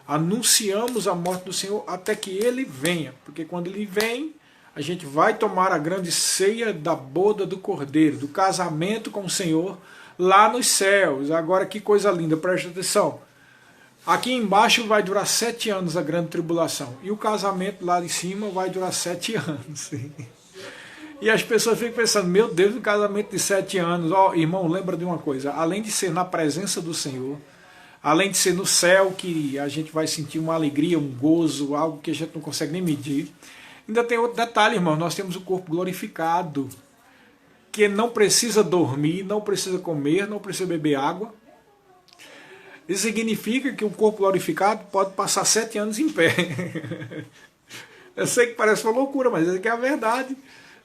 Anunciamos a morte do Senhor até que ele venha, porque quando ele vem, a gente vai tomar a grande ceia da boda do Cordeiro, do casamento com o Senhor lá nos céus. Agora que coisa linda, presta atenção. Aqui embaixo vai durar 7 anos a grande tribulação, e o casamento lá de cima vai durar 7 anos. E as pessoas ficam pensando, meu Deus, um casamento de 7 anos. Ó, irmão, lembra de uma coisa, além de ser na presença do Senhor, além de ser no céu, que a gente vai sentir uma alegria, um gozo, algo que a gente não consegue nem medir, ainda tem outro detalhe, irmão, nós temos o corpo glorificado, que não precisa dormir, não precisa comer, não precisa beber água. Isso significa que o corpo glorificado pode passar 7 anos em pé. Eu sei que parece uma loucura, mas é que é a verdade.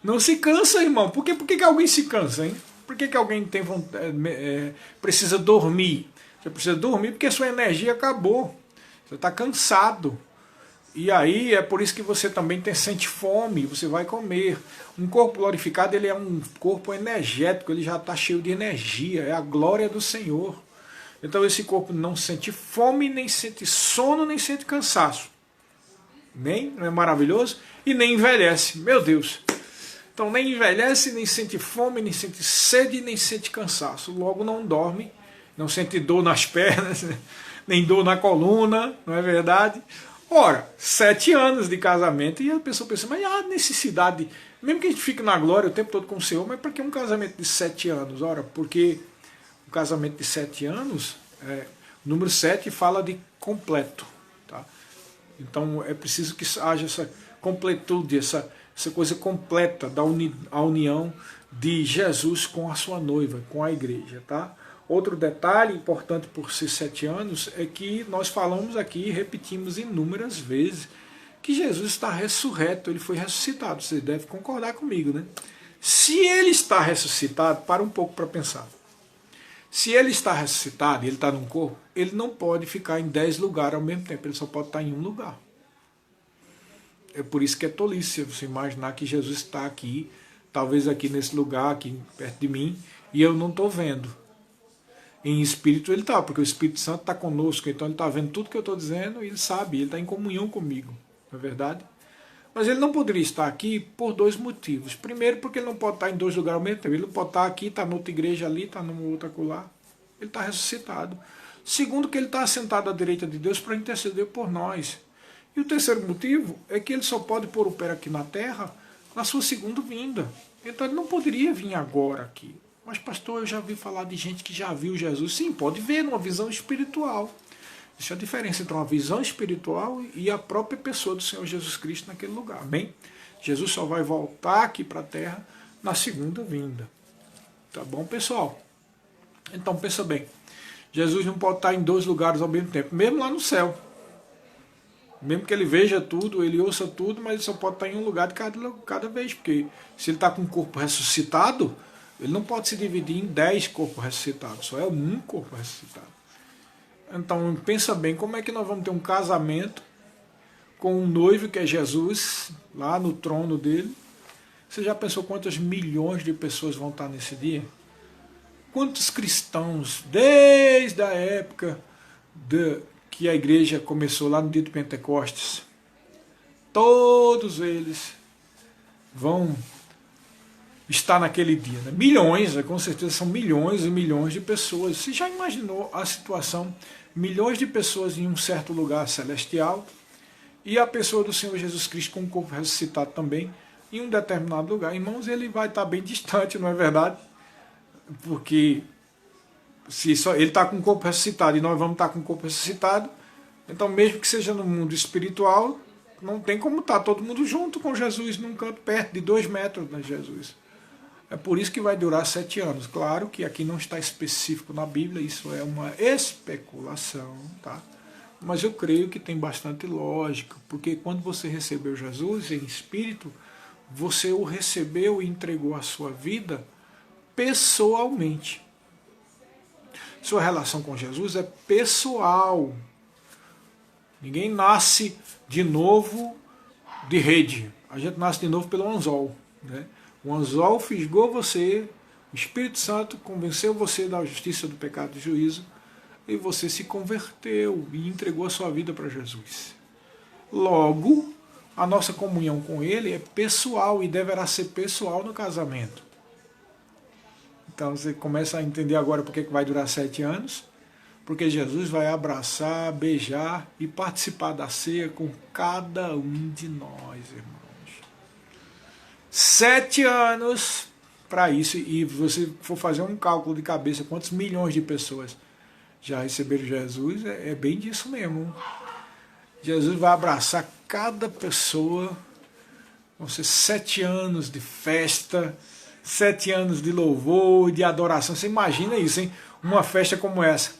Não se cansa, irmão. Por que alguém se cansa, hein? Por que alguém tem precisa dormir? Você precisa dormir porque a sua energia acabou. Você está cansado. E aí é por isso que você também sente fome, você vai comer. Um corpo glorificado, ele é um corpo energético, ele já está cheio de energia, é a glória do Senhor. Então esse corpo não sente fome, nem sente sono, nem sente cansaço. Não é maravilhoso? E nem envelhece, meu Deus. Então nem envelhece, nem sente fome, nem sente sede, nem sente cansaço. Logo não dorme, não sente dor nas pernas, nem dor na coluna, não é verdade? Ora, 7 anos de casamento, e a pessoa pensa, mas há necessidade, mesmo que a gente fique na glória o tempo todo com o Senhor, mas para que um casamento de 7 anos? Ora, porque o casamento de 7 anos, o número 7 fala de completo. Tá? Então é preciso que haja essa completude, essa coisa completa da união de Jesus com a sua noiva, com a igreja. Tá? Outro detalhe importante por ser 7 anos é que nós falamos aqui e repetimos inúmeras vezes que Jesus está ressurreto, ele foi ressuscitado. Você deve concordar comigo, né? Se ele está ressuscitado, para um pouco para pensar. Se ele está ressuscitado e ele está num corpo, ele não pode ficar em 10 lugares ao mesmo tempo, ele só pode estar em um lugar. É por isso que é tolice você imaginar que Jesus está aqui, talvez aqui nesse lugar, aqui perto de mim, e eu não estou vendo. Em espírito ele está, porque o Espírito Santo está conosco, então ele está vendo tudo que eu estou dizendo e ele sabe, ele está em comunhão comigo, não é verdade? Mas ele não poderia estar aqui por 2 motivos. Primeiro, porque ele não pode estar em 2 lugares ao mesmo tempo. Ele não pode estar aqui, está em outra igreja ali, está numa outra acolá. Ele está ressuscitado. Segundo, que ele está assentado à direita de Deus para interceder por nós. E o terceiro motivo é que ele só pode pôr o pé aqui na terra na sua segunda vinda. Então ele não poderia vir agora aqui. Mas pastor, eu já ouvi falar de gente que já viu Jesus. Sim, pode ver numa visão espiritual. Existe a diferença entre uma visão espiritual e a própria pessoa do Senhor Jesus Cristo naquele lugar. Amém? Jesus só vai voltar aqui para a terra na segunda vinda. Tá bom, pessoal? Então pensa bem. Jesus não pode estar em dois lugares ao mesmo tempo, mesmo lá no céu. Mesmo que ele veja tudo, ele ouça tudo, mas ele só pode estar em um lugar de cada vez. Porque se ele está com um corpo ressuscitado, ele não pode se dividir em 10 corpos ressuscitados. Só é um corpo ressuscitado. Então pensa bem, como é que nós vamos ter um casamento com um noivo que é Jesus, lá no trono dele? Você já pensou quantas milhões de pessoas vão estar nesse dia? Quantos cristãos, desde a época que a igreja começou lá no dia de Pentecostes, todos eles vão estar naquele dia, né? Milhões, com certeza são milhões e milhões de pessoas. Você já imaginou a situação? Milhões de pessoas em um certo lugar celestial e a pessoa do Senhor Jesus Cristo com o corpo ressuscitado também em um determinado lugar. Irmãos, ele vai estar bem distante, não é verdade? Porque se só ele está com o corpo ressuscitado e nós vamos estar com o corpo ressuscitado, então mesmo que seja no mundo espiritual, não tem como estar todo mundo junto com Jesus num canto perto de 2 metros de Jesus. É por isso que vai durar 7 anos. Claro que aqui não está específico na Bíblia, isso é uma especulação, tá? Mas eu creio que tem bastante lógica, porque quando você recebeu Jesus em espírito, você o recebeu e entregou a sua vida pessoalmente. Sua relação com Jesus é pessoal. Ninguém nasce de novo de rede. A gente nasce de novo pelo anzol, né? O anzol fisgou você, o Espírito Santo convenceu você da justiça, do pecado e do juízo, e você se converteu e entregou a sua vida para Jesus. Logo, a nossa comunhão com Ele é pessoal e deverá ser pessoal no casamento. Então você começa a entender agora por que vai durar 7 anos, porque Jesus vai abraçar, beijar e participar da ceia com cada um de nós, irmãos. 7 anos para isso, e você for fazer um cálculo de cabeça, quantos milhões de pessoas já receberam Jesus, é bem disso mesmo. Jesus vai abraçar cada pessoa, vão ser 7 anos de festa, 7 anos de louvor, de adoração. Você imagina isso, hein? Uma festa como essa.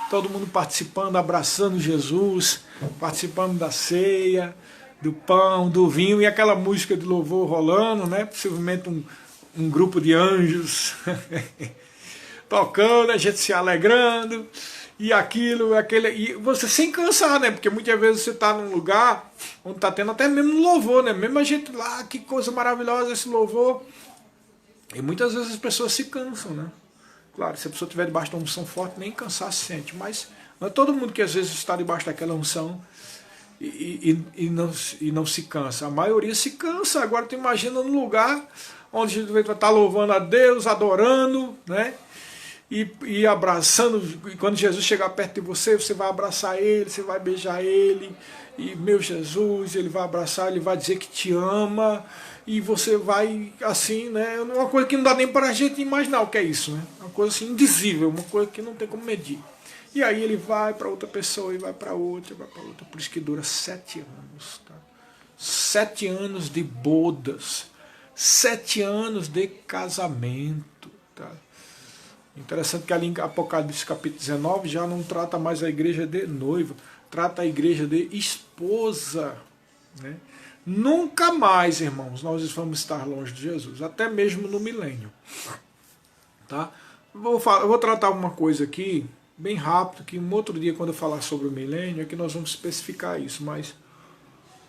Todo mundo participando, abraçando Jesus, participando da ceia, do pão, do vinho, e aquela música de louvor rolando, né? Possivelmente um grupo de anjos tocando, a gente se alegrando, e aquilo, aquele, e você sem cansar, né? Porque muitas vezes você está num lugar onde está tendo até mesmo louvor, né? Mesmo a gente lá, que coisa maravilhosa esse louvor. E muitas vezes as pessoas se cansam, né? Claro, se a pessoa estiver debaixo de uma unção forte, nem cansar se sente, mas não é todo mundo que às vezes está debaixo daquela unção e não se cansa. A maioria se cansa. Agora tu imagina num lugar onde a gente vai estar louvando a Deus, adorando, né? E abraçando, e quando Jesus chegar perto de você, você vai abraçar Ele, você vai beijar Ele, e meu Jesus, Ele vai abraçar, Ele vai dizer que te ama, e você vai assim, né? Uma coisa que não dá nem para a gente imaginar o que é isso, né? Uma coisa assim indizível, uma coisa que não tem como medir. E aí ele vai para outra pessoa, e vai para outra, vai para outra. Por isso que dura 7 anos. Tá? 7 anos de bodas. 7 anos de casamento. Tá? Interessante que ali em Apocalipse capítulo 19 já não trata mais a igreja de noiva, trata a igreja de esposa. Né? Nunca mais, irmãos, nós vamos estar longe de Jesus, até mesmo no milênio. Tá? Eu vou tratar uma coisa aqui, bem rápido, que um outro dia, quando eu falar sobre o milênio, é que nós vamos especificar isso, mas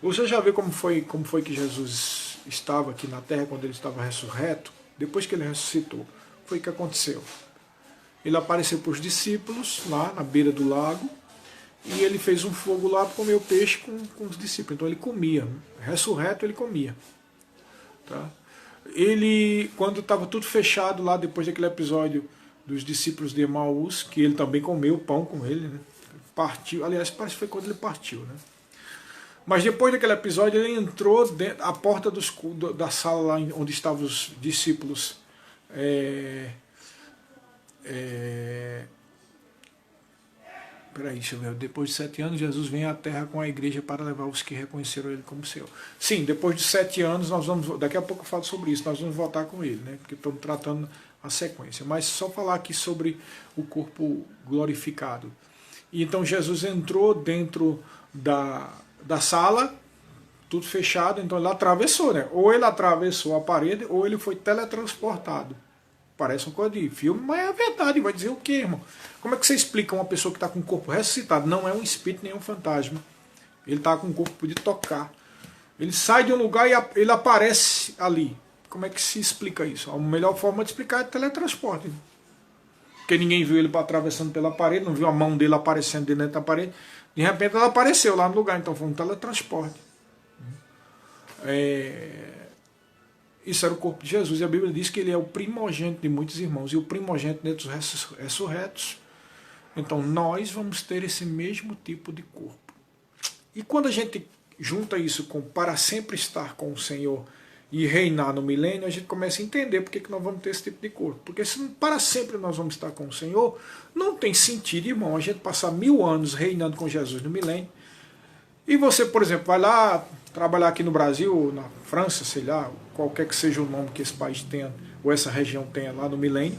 você já vê como foi que Jesus estava aqui na terra quando ele estava ressurreto? Depois que ele ressuscitou, foi o que aconteceu. Ele apareceu para os discípulos lá na beira do lago, e ele fez um fogo lá para comer o peixe com os discípulos. Então ele comia, ressurreto ele comia. Tá? Ele, quando estava tudo fechado lá, depois daquele episódio dos discípulos de Emaús, que ele também comeu pão com ele, né? Partiu, aliás, parece que foi quando ele partiu, né? Mas depois daquele episódio ele entrou dentro, à porta da sala lá onde estavam os discípulos Peraí, deixa eu ver. Depois de 7 anos, Jesus vem à terra com a igreja para levar os que reconheceram ele como Senhor. Sim, depois de 7 anos, nós vamos. Daqui a pouco eu falo sobre isso, nós vamos voltar com ele, né? Porque estamos tratando a sequência. Mas só falar aqui sobre o corpo glorificado. E então Jesus entrou dentro da sala, tudo fechado, então ele atravessou, né? Ou ele atravessou a parede, ou ele foi teletransportado. Parece uma coisa de filme, mas é a verdade. Vai dizer o quê, irmão? Como é que você explica uma pessoa que está com o corpo ressuscitado? Não é um espírito nem um fantasma. Ele está com o corpo de tocar. Ele sai de um lugar e ele aparece ali. Como é que se explica isso? A melhor forma de explicar é teletransporte. Porque ninguém viu ele atravessando pela parede, não viu a mão dele aparecendo dentro da parede. De repente ela apareceu lá no lugar, então foi um teletransporte. Isso era o corpo de Jesus, e a Bíblia diz que ele é o primogênito de muitos irmãos, e o primogênito dentre os ressurretos. Então nós vamos ter esse mesmo tipo de corpo. E quando a gente junta isso com para sempre estar com o Senhor e reinar no milênio, a gente começa a entender por que nós vamos ter esse tipo de corpo. Porque se para sempre nós vamos estar com o Senhor, não tem sentido, irmão, a gente passar 1000 anos reinando com Jesus no milênio. E você, por exemplo, vai lá trabalhar aqui no Brasil, na França, sei lá, qualquer que seja o nome que esse país tenha, ou essa região tenha lá no milênio.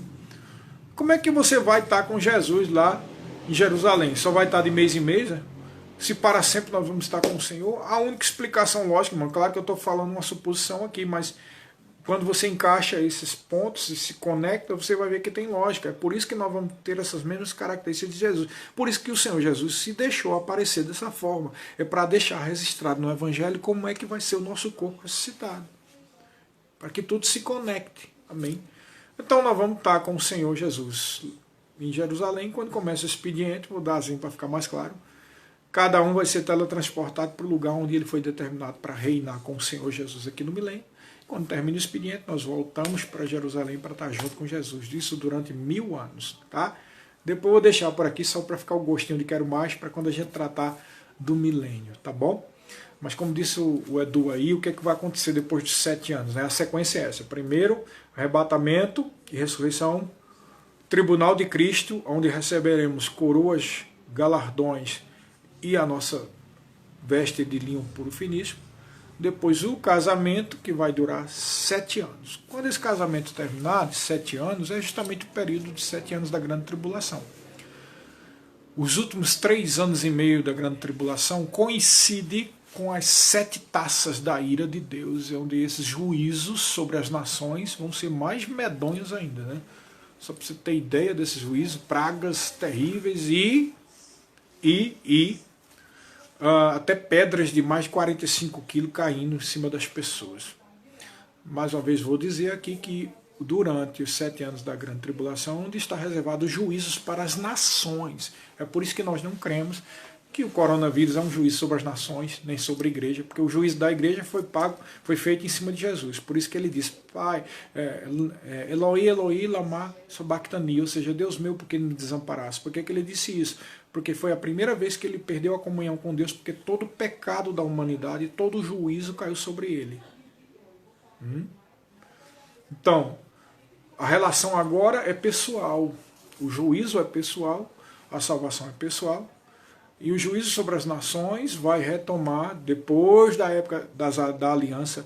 Como é que você vai estar com Jesus lá em Jerusalém? Só vai estar de mês em mês, né? Se para sempre nós vamos estar com o Senhor? A única explicação lógica, irmão, claro que eu estou falando uma suposição aqui, mas quando você encaixa esses pontos e se conecta, você vai ver que tem lógica. É por isso que nós vamos ter essas mesmas características de Jesus. Por isso que o Senhor Jesus se deixou aparecer dessa forma. É para deixar registrado no Evangelho como é que vai ser o nosso corpo ressuscitado. Para que tudo se conecte. Amém? Então nós vamos estar com o Senhor Jesus em Jerusalém. Quando começa o expediente, vou dar assim para ficar mais claro. Cada um vai ser teletransportado para o lugar onde ele foi determinado para reinar com o Senhor Jesus aqui no milênio. Quando termina o expediente, nós voltamos para Jerusalém para estar junto com Jesus. Isso durante 1000 anos. Tá? Depois eu vou deixar por aqui só para ficar o gostinho de quero mais, para quando a gente tratar do milênio. Tá bom? Mas como disse o Edu aí, o que é que vai acontecer depois de 7 anos? Né? A sequência é essa. Primeiro, arrebatamento e ressurreição. Tribunal de Cristo, onde receberemos coroas, galardões e a nossa veste de linho puro finíssimo. Depois o casamento, que vai durar 7 anos. Quando esse casamento terminar, de 7 anos, é justamente o período de 7 anos da grande tribulação. Os últimos 3 anos e meio da grande tribulação coincidem com as 7 taças da ira de Deus, onde esses juízos sobre as nações vão ser mais medonhos ainda. Né? Só para você ter ideia desses juízos, pragas terríveis até pedras de mais de 45 quilos caindo em cima das pessoas. Mais uma vez vou dizer aqui que durante os 7 anos da grande tribulação, onde está reservado os juízos para as nações. É por isso que nós não cremos que o coronavírus é um juízo sobre as nações, nem sobre a igreja, porque o juízo da igreja foi feito em cima de Jesus. Por isso que ele disse, Pai, Eloi, Eloi, lama sabachthani, ou seja, Deus meu, por que me desamparaste? Por que ele disse isso? Porque foi a primeira vez que ele perdeu a comunhão com Deus, porque todo o pecado da humanidade, todo o juízo caiu sobre ele. Então, a relação agora é pessoal. O juízo é pessoal, a salvação é pessoal. E o juízo sobre as nações vai retomar depois da época da aliança,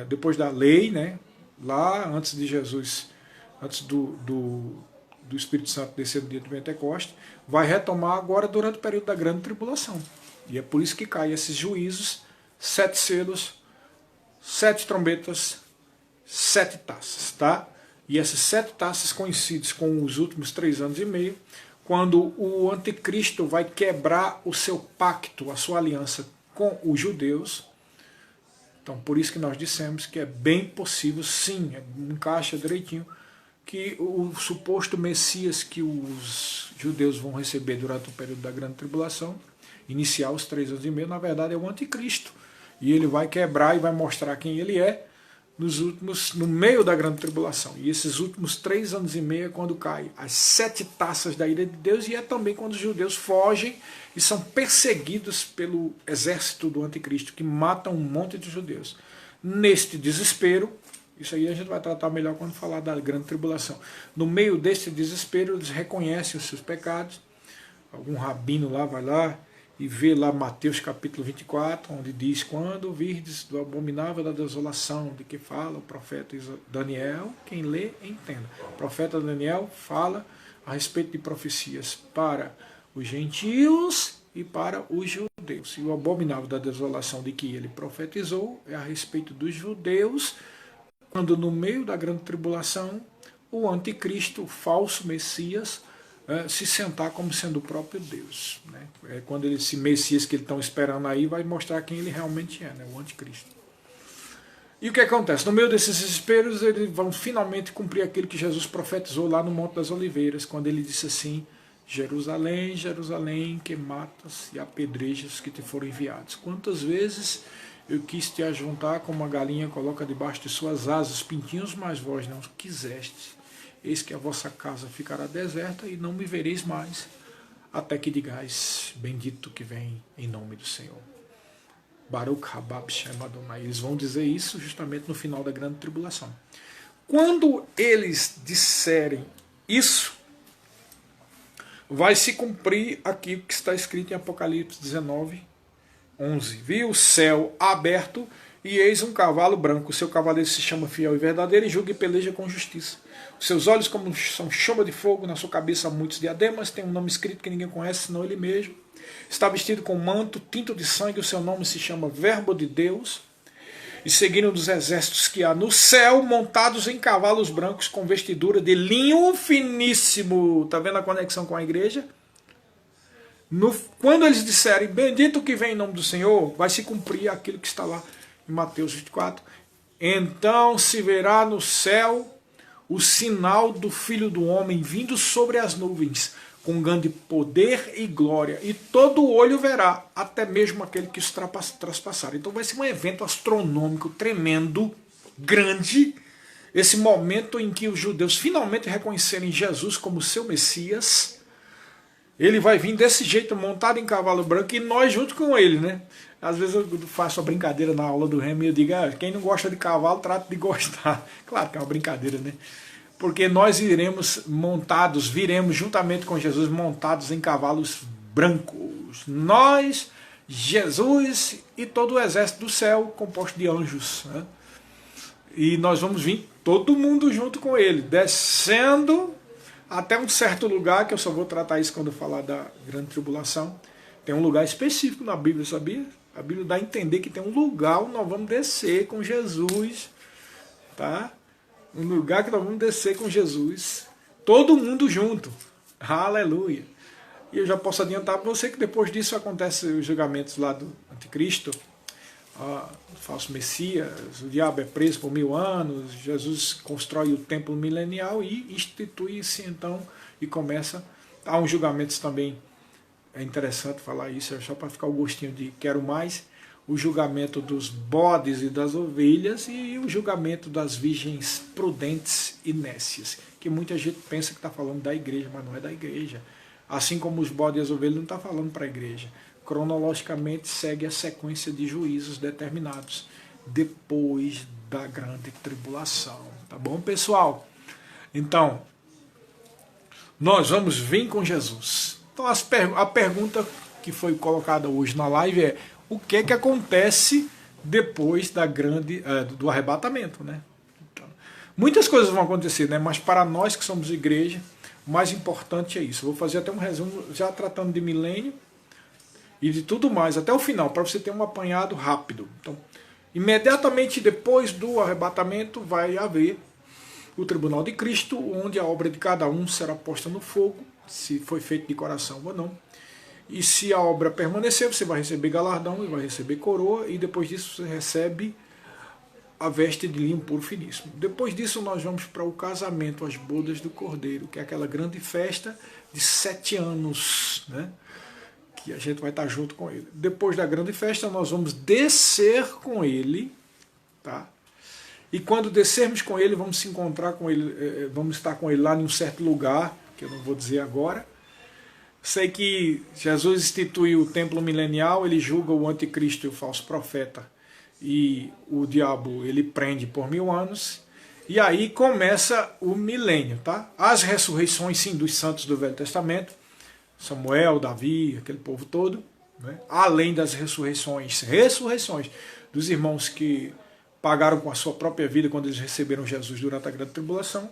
depois da lei, né? Lá antes de Jesus, antes do Espírito Santo descer no dia de Pentecostes, vai retomar agora durante o período da grande tribulação. E é por isso que caem esses juízos, 7 selos, 7 trombetas, 7 taças, tá? E essas 7 taças coincidem com os últimos 3 anos e meio, quando o anticristo vai quebrar o seu pacto, a sua aliança com os judeus. Então, por isso que nós dissemos que é bem possível, sim, encaixa direitinho, que o suposto Messias que os judeus vão receber durante o período da grande tribulação, iniciar os 3 anos e meio, na verdade é o anticristo. E ele vai quebrar e vai mostrar quem ele é no meio da grande tribulação. E esses últimos 3 anos e meio é quando caem as 7 taças da ira de Deus, e é também quando os judeus fogem e são perseguidos pelo exército do anticristo, que matam um monte de judeus. Neste desespero, isso aí a gente vai tratar melhor quando falar da grande tribulação. No meio deste desespero, eles reconhecem os seus pecados, algum rabino lá vai lá e vê lá Mateus capítulo 24, onde diz: quando virdes do abominável da desolação, de que fala o profeta Daniel, quem lê, entenda. O profeta Daniel fala a respeito de profecias para os gentios e para os judeus. E o abominável da desolação de que ele profetizou é a respeito dos judeus, quando no meio da grande tribulação, o anticristo, o falso Messias, se sentar como sendo o próprio Deus. Né? É quando esse Messias que eles estão esperando aí vai mostrar quem ele realmente é, né? O anticristo. E o que acontece? No meio desses desesperos, eles vão finalmente cumprir aquilo que Jesus profetizou lá no Monte das Oliveiras, quando ele disse assim: Jerusalém, Jerusalém, que matas e apedrejas que te foram enviados. Quantas vezes eu quis te ajuntar como uma galinha coloca debaixo de suas asas pintinhos, mas vós não quiseste. Eis que a vossa casa ficará deserta e não me vereis mais, até que digais: bendito que vem em nome do Senhor. Baruch Habab Shem Adonai. Eles vão dizer isso justamente no final da grande tribulação. Quando eles disserem isso, vai se cumprir aquilo que está escrito em Apocalipse 19, 11. Vi o céu aberto e eis um cavalo branco. O seu cavaleiro se chama Fiel e Verdadeiro e julga e peleja com justiça. Os seus olhos como são chama de fogo, na sua cabeça há muitos diademas, tem um nome escrito que ninguém conhece senão ele mesmo. Está vestido com manto tinto de sangue, o seu nome se chama Verbo de Deus. E seguiram dos exércitos que há no céu, montados em cavalos brancos com vestidura de linho finíssimo. Está vendo a conexão com a igreja? Quando eles disserem bendito que vem em nome do Senhor, vai se cumprir aquilo que está lá em Mateus 24. Então se verá no céu o sinal do Filho do Homem vindo sobre as nuvens, com grande poder e glória, e todo olho verá, até mesmo aquele que os traspassaram. Então vai ser um evento astronômico tremendo, grande, esse momento em que os judeus finalmente reconhecerem Jesus como seu Messias. Ele vai vir desse jeito, montado em cavalo branco, e nós junto com ele, né? Às vezes eu faço a brincadeira na aula do Remo e eu digo: quem não gosta de cavalo, trata de gostar. Claro que é uma brincadeira, né? Porque nós viremos juntamente com Jesus montados em cavalos brancos. Nós, Jesus e todo o exército do céu composto de anjos. Né? E nós vamos vir todo mundo junto com ele, descendo até um certo lugar, que eu só vou tratar isso quando eu falar da grande tribulação. Tem um lugar específico na Bíblia, sabia? A Bíblia dá a entender que tem um lugar onde nós vamos descer com Jesus, tá? Um lugar que nós vamos descer com Jesus, todo mundo junto. Aleluia. E eu já posso adiantar para você que depois disso acontecem os julgamentos lá do anticristo, o falso Messias, o diabo é preso por 1000 anos, Jesus constrói o templo milenial e institui-se então, e começa. Há uns julgamentos também, é interessante falar isso, é só para ficar o gostinho de quero mais. O julgamento dos bodes e das ovelhas e o julgamento das virgens prudentes e nécias, que muita gente pensa que está falando da igreja, mas não é da igreja. Assim como os bodes e as ovelhas não está falando para a igreja. Cronologicamente segue a sequência de juízos determinados depois da grande tribulação. Tá bom, pessoal? Então, nós vamos vir com Jesus. Então a pergunta que foi colocada hoje na live é: o que acontece depois do arrebatamento, né? Então, muitas coisas vão acontecer, né? Mas para nós que somos igreja, o mais importante é isso. Vou fazer até um resumo já tratando de milênio e de tudo mais, até o final, para você ter um apanhado rápido. Então, imediatamente depois do arrebatamento vai haver o tribunal de Cristo, onde a obra de cada um será posta no fogo, se foi feito de coração ou não. E se a obra permanecer, você vai receber galardão e vai receber coroa, e depois disso você recebe a veste de linho puro finíssimo. Depois disso nós vamos para o casamento, as bodas do Cordeiro, que é aquela grande festa de 7 anos, né? Que a gente vai estar junto com ele. Depois da grande festa nós vamos descer com ele, tá? E quando descermos com ele, vamos se encontrar com ele, vamos estar com ele lá em um certo lugar, que eu não vou dizer agora. Sei que Jesus instituiu o templo milenial, ele julga o anticristo e o falso profeta, e o diabo ele prende por 1000 anos, e aí começa o milênio, tá? As ressurreições, sim, dos santos do Velho Testamento Samuel, Davi, aquele povo todo, né? Além das ressurreições dos irmãos que pagaram com a sua própria vida quando eles receberam Jesus durante a grande tribulação,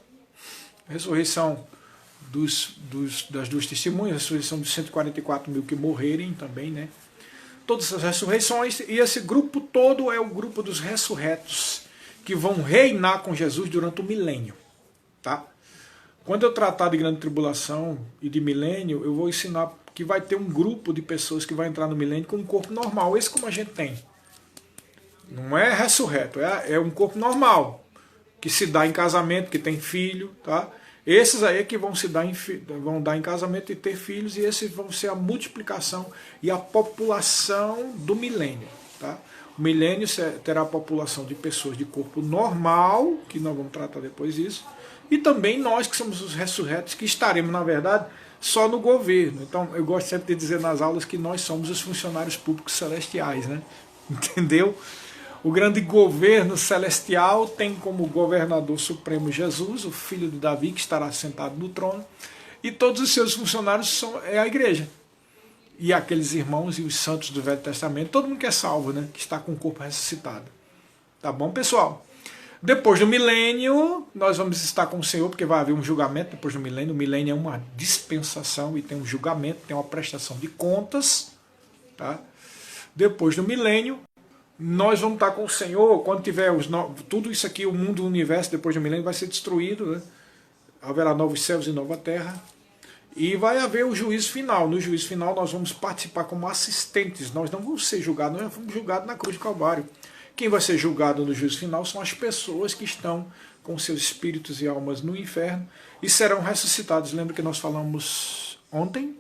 a ressurreição das duas testemunhas, a ressurreição dos 144 mil que morrerem também, né? Todas essas ressurreições, e esse grupo todo é o grupo dos ressurretos, que vão reinar com Jesus durante o milênio. Tá? Quando eu tratar de grande tribulação e de milênio, eu vou ensinar que vai ter um grupo de pessoas que vai entrar no milênio com um corpo normal, esse como a gente tem. Não é ressurreto, é um corpo normal, que se dá em casamento, que tem filho, tá? Esses aí é que vão dar em casamento e ter filhos, e esses vão ser a multiplicação e a população do milênio. Tá? O milênio terá a população de pessoas de corpo normal, que nós vamos tratar depois disso, e também nós que somos os ressurretos, que estaremos, na verdade, só no governo. Então, eu gosto sempre de dizer nas aulas que nós somos os funcionários públicos celestiais, né? Entendeu? O grande governo celestial tem como governador supremo Jesus, o filho de Davi, que estará sentado no trono, e todos os seus funcionários é a igreja. E aqueles irmãos e os santos do Velho Testamento, todo mundo que é salvo, né? Que está com o corpo ressuscitado. Tá bom, pessoal? Depois do milênio, nós vamos estar com o Senhor, porque vai haver um julgamento depois do milênio. O milênio é uma dispensação e tem um julgamento, tem uma prestação de contas. Tá? Depois do milênio, nós vamos estar com o Senhor, quando tiver tudo isso aqui, o mundo, o universo, depois do milênio, vai ser destruído, né? Haverá novos céus e nova terra, e vai haver o juízo final. No juízo final nós vamos participar como assistentes, nós não vamos ser julgados, nós fomos julgados na cruz do Calvário. Quem vai ser julgado no juízo final são as pessoas que estão com seus espíritos e almas no inferno, e serão ressuscitados. Lembra que nós falamos ontem?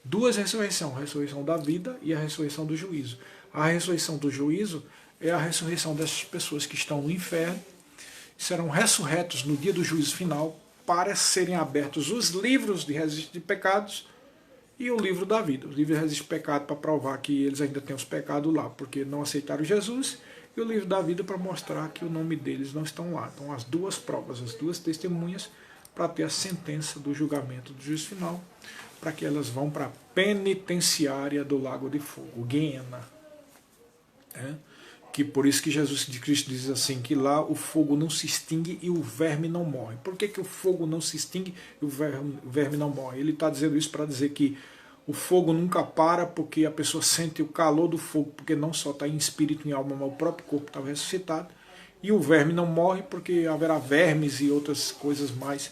Duas ressurreições, a ressurreição da vida e a ressurreição do juízo. A ressurreição do juízo é a ressurreição dessas pessoas que estão no inferno, serão ressurretos no dia do juízo final para serem abertos os livros de registro de pecados e o livro da vida. O livro de registro de pecado para provar que eles ainda têm os pecados lá, porque não aceitaram Jesus, e o livro da vida para mostrar que o nome deles não estão lá. Então as duas provas, as duas testemunhas, para ter a sentença do julgamento do juízo final, para que elas vão para a penitenciária do lago de fogo, Guiena. Que por isso que Jesus de Cristo diz assim, que lá o fogo não se extingue e o verme não morre. Por que o fogo não se extingue e o verme não morre? Ele está dizendo isso para dizer que o fogo nunca para, porque a pessoa sente o calor do fogo, porque não só está em espírito e em alma, mas o próprio corpo está ressuscitado. E o verme não morre, porque haverá vermes e outras coisas mais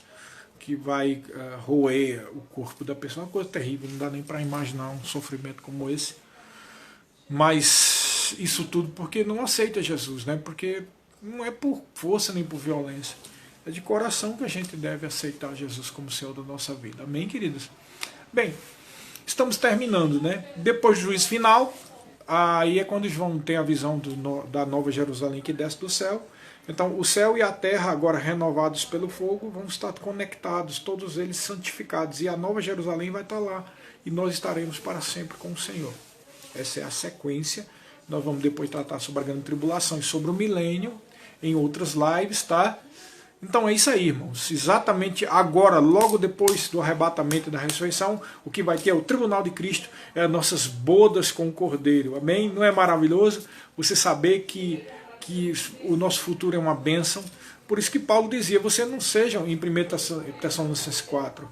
que vai roer o corpo da pessoa. É uma coisa terrível, não dá nem para imaginar um sofrimento como esse. Mas isso tudo porque não aceita Jesus, né? Porque não é por força nem por violência. É de coração que a gente deve aceitar Jesus como Senhor da nossa vida. Amém, queridos? Bem, estamos terminando, né? Depois do juízo final, aí é quando eles vão ter a visão da Nova Jerusalém que desce do céu. Então, o céu e a terra, agora renovados pelo fogo, vão estar conectados, todos eles santificados. E a Nova Jerusalém vai estar lá. E nós estaremos para sempre com o Senhor. Essa é a sequência. Nós vamos depois tratar sobre a grande tribulação e sobre o milênio em outras lives, tá? Então é isso aí, irmãos. Exatamente agora, logo depois do arrebatamento e da ressurreição, o que vai ter é o tribunal de Cristo, é as nossas bodas com o Cordeiro. Amém? Não é maravilhoso você saber que o nosso futuro é uma bênção? Por isso que Paulo dizia, vocês não sejam, em 1 Tessalonicenses 4,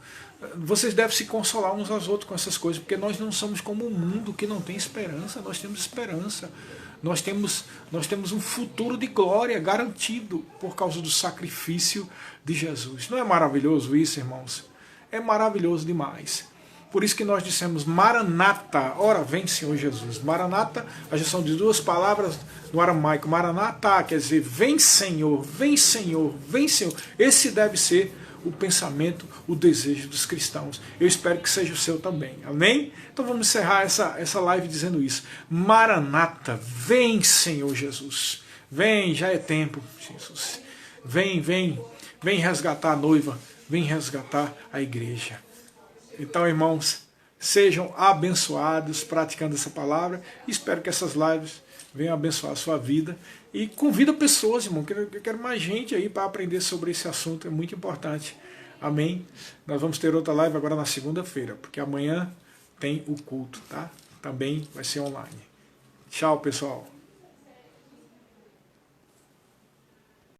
vocês devem se consolar uns aos outros com essas coisas, porque nós não somos como o mundo que não tem esperança, nós temos esperança. Nós temos um futuro de glória garantido por causa do sacrifício de Jesus. Não é maravilhoso isso, irmãos? É maravilhoso demais. Por isso que nós dissemos Maranata, ora vem Senhor Jesus. Maranata, a junção de duas palavras no aramaico. Maranata quer dizer vem Senhor, vem Senhor, vem Senhor. Esse deve ser o pensamento, o desejo dos cristãos. Eu espero que seja o seu também. Amém? Então vamos encerrar essa live dizendo isso. Maranata, vem Senhor Jesus. Vem, já é tempo, Jesus. Vem resgatar a noiva, vem resgatar a igreja. Então, irmãos, sejam abençoados praticando essa palavra. Espero que essas lives venham abençoar a sua vida. E convida pessoas, irmão. Eu quero mais gente aí para aprender sobre esse assunto. É muito importante Amém? Nós vamos ter outra live agora na segunda-feira, porque amanhã tem o culto, tá? Também vai ser online. Tchau, pessoal.